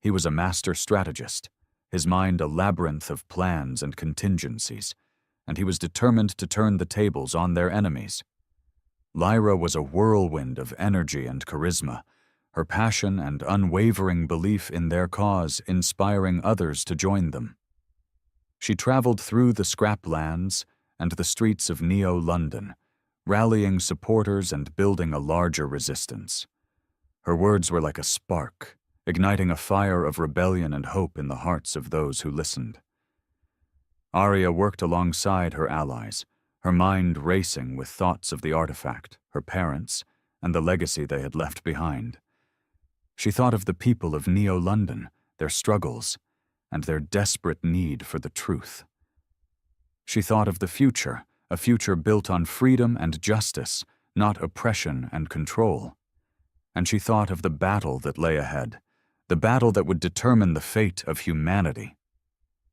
He was a master strategist, his mind a labyrinth of plans and contingencies, and he was determined to turn the tables on their enemies. Lyra was a whirlwind of energy and charisma, her passion and unwavering belief in their cause inspiring others to join them. She traveled through the scraplands and the streets of Neo-London, rallying supporters and building a larger resistance. Her words were like a spark, igniting a fire of rebellion and hope in the hearts of those who listened. Arya worked alongside her allies, her mind racing with thoughts of the artifact, her parents, and the legacy they had left behind. She thought of the people of Neo-London, their struggles, and their desperate need for the truth. She thought of the future, a future built on freedom and justice, not oppression and control. And she thought of the battle that lay ahead, the battle that would determine the fate of humanity.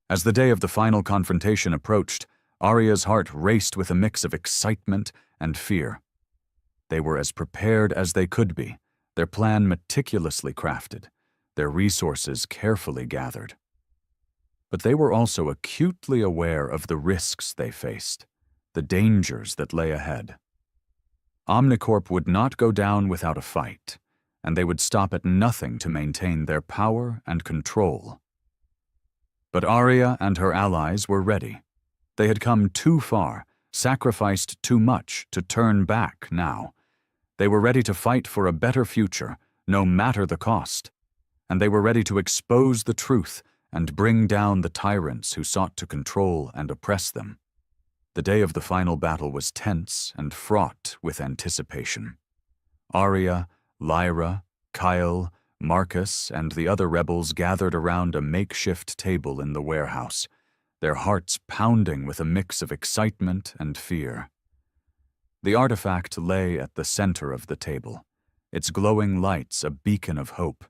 As the day of the final confrontation approached, Arya's heart raced with a mix of excitement and fear. They were as prepared as they could be, their plan meticulously crafted, their resources carefully gathered. But they were also acutely aware of the risks they faced, the dangers that lay ahead. Omnicorp would not go down without a fight, and they would stop at nothing to maintain their power and control. But Arya and her allies were ready. They had come too far, sacrificed too much to turn back now. They were ready to fight for a better future, no matter the cost. And they were ready to expose the truth and bring down the tyrants who sought to control and oppress them. The day of the final battle was tense and fraught with anticipation. Arya, Lyra, Kyle, Marcus, and the other rebels gathered around a makeshift table in the warehouse, their hearts pounding with a mix of excitement and fear. The artifact lay at the center of the table, its glowing lights a beacon of hope,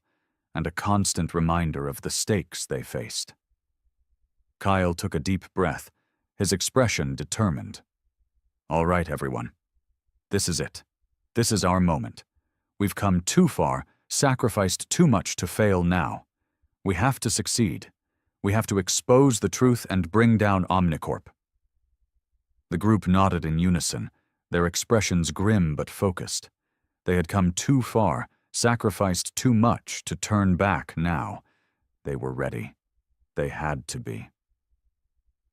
and a constant reminder of the stakes they faced. Kyle took a deep breath, his expression determined. "All right, everyone. This is it. This is our moment. We've come too far, sacrificed too much to fail now. We have to succeed. We have to expose the truth and bring down Omnicorp." The group nodded in unison, their expressions grim but focused. They had come too far, sacrificed too much to turn back now. They were ready. They had to be.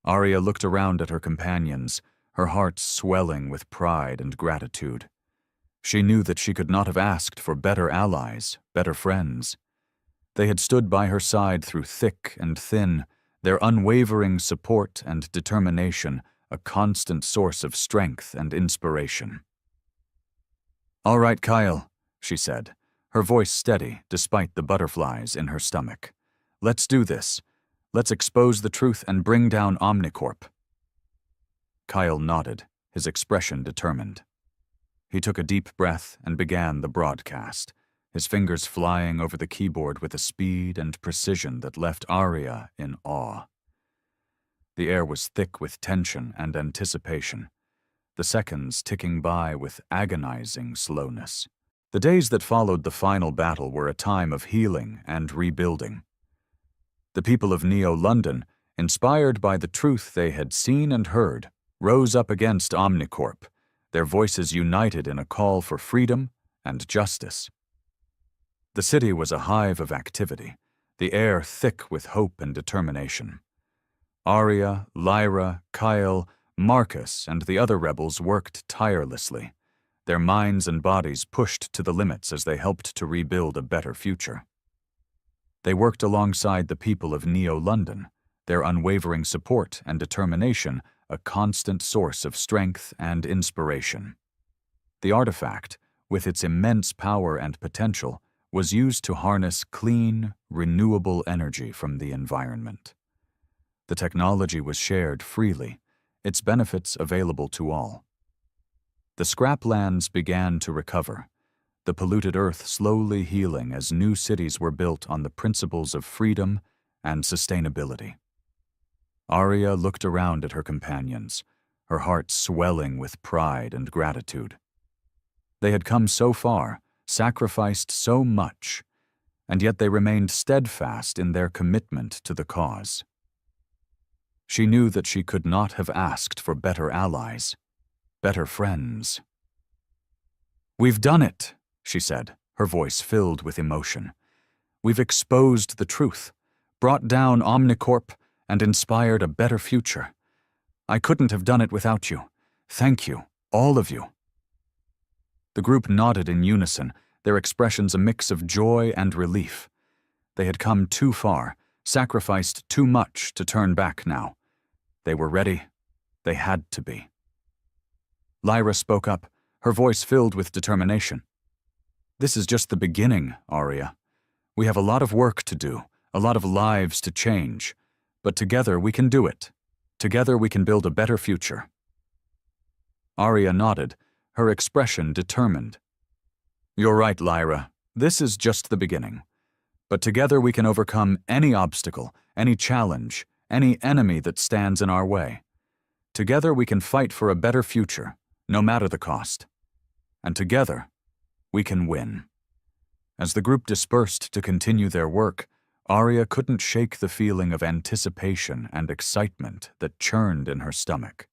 Arya looked around at her companions, her heart swelling with pride and gratitude. She knew that she could not have asked for better allies, better friends. They had stood by her side through thick and thin, their unwavering support and determination a constant source of strength and inspiration. "All right, Kyle," she said, her voice steady despite the butterflies in her stomach. "Let's do this. Let's expose the truth and bring down Omnicorp." Kyle nodded, his expression determined. He took a deep breath and began the broadcast, his fingers flying over the keyboard with a speed and precision that left Arya in awe. The air was thick with tension and anticipation, the seconds ticking by with agonizing slowness. The days that followed the final battle were a time of healing and rebuilding. The people of Neo-London, inspired by the truth they had seen and heard, rose up against Omnicorp, their voices united in a call for freedom and justice. The city was a hive of activity, the air thick with hope and determination. Arya, Lyra, Kyle, Marcus, and the other rebels worked tirelessly, their minds and bodies pushed to the limits as they helped to rebuild a better future. They worked alongside the people of Neo-London, their unwavering support and determination a constant source of strength and inspiration. The artifact, with its immense power and potential, was used to harness clean, renewable energy from the environment. The technology was shared freely, its benefits available to all. The scraplands began to recover, the polluted earth slowly healing as new cities were built on the principles of freedom and sustainability. Arya looked around at her companions, her heart swelling with pride and gratitude. They had come so far, sacrificed so much, and yet they remained steadfast in their commitment to the cause. She knew that she could not have asked for better allies, better friends. "We've done it," she said, her voice filled with emotion. "We've exposed the truth, brought down Omnicorp, and inspired a better future. I couldn't have done it without you. Thank you, all of you." The group nodded in unison, their expressions a mix of joy and relief. They had come too far, sacrificed too much to turn back now. They were ready. They had to be. Lyra spoke up, her voice filled with determination. "This is just the beginning, Arya. We have a lot of work to do, a lot of lives to change, but together we can do it. Together we can build a better future." Arya nodded, her expression determined. "You're right, Lyra. This is just the beginning. But together we can overcome any obstacle, any challenge, any enemy that stands in our way. Together we can fight for a better future, no matter the cost. And together, we can win." As the group dispersed to continue their work, Arya couldn't shake the feeling of anticipation and excitement that churned in her stomach.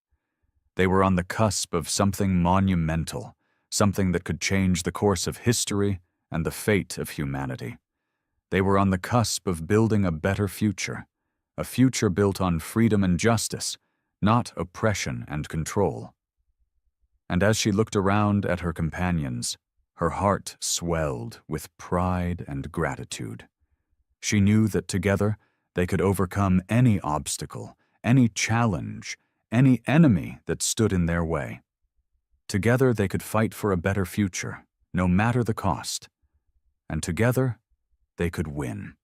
They were on the cusp of something monumental, something that could change the course of history and the fate of humanity. They were on the cusp of building a better future, a future built on freedom and justice, not oppression and control. And as she looked around at her companions, her heart swelled with pride and gratitude. She knew that together they could overcome any obstacle, any challenge, any enemy that stood in their way. Together they could fight for a better future, no matter the cost. And together they could win.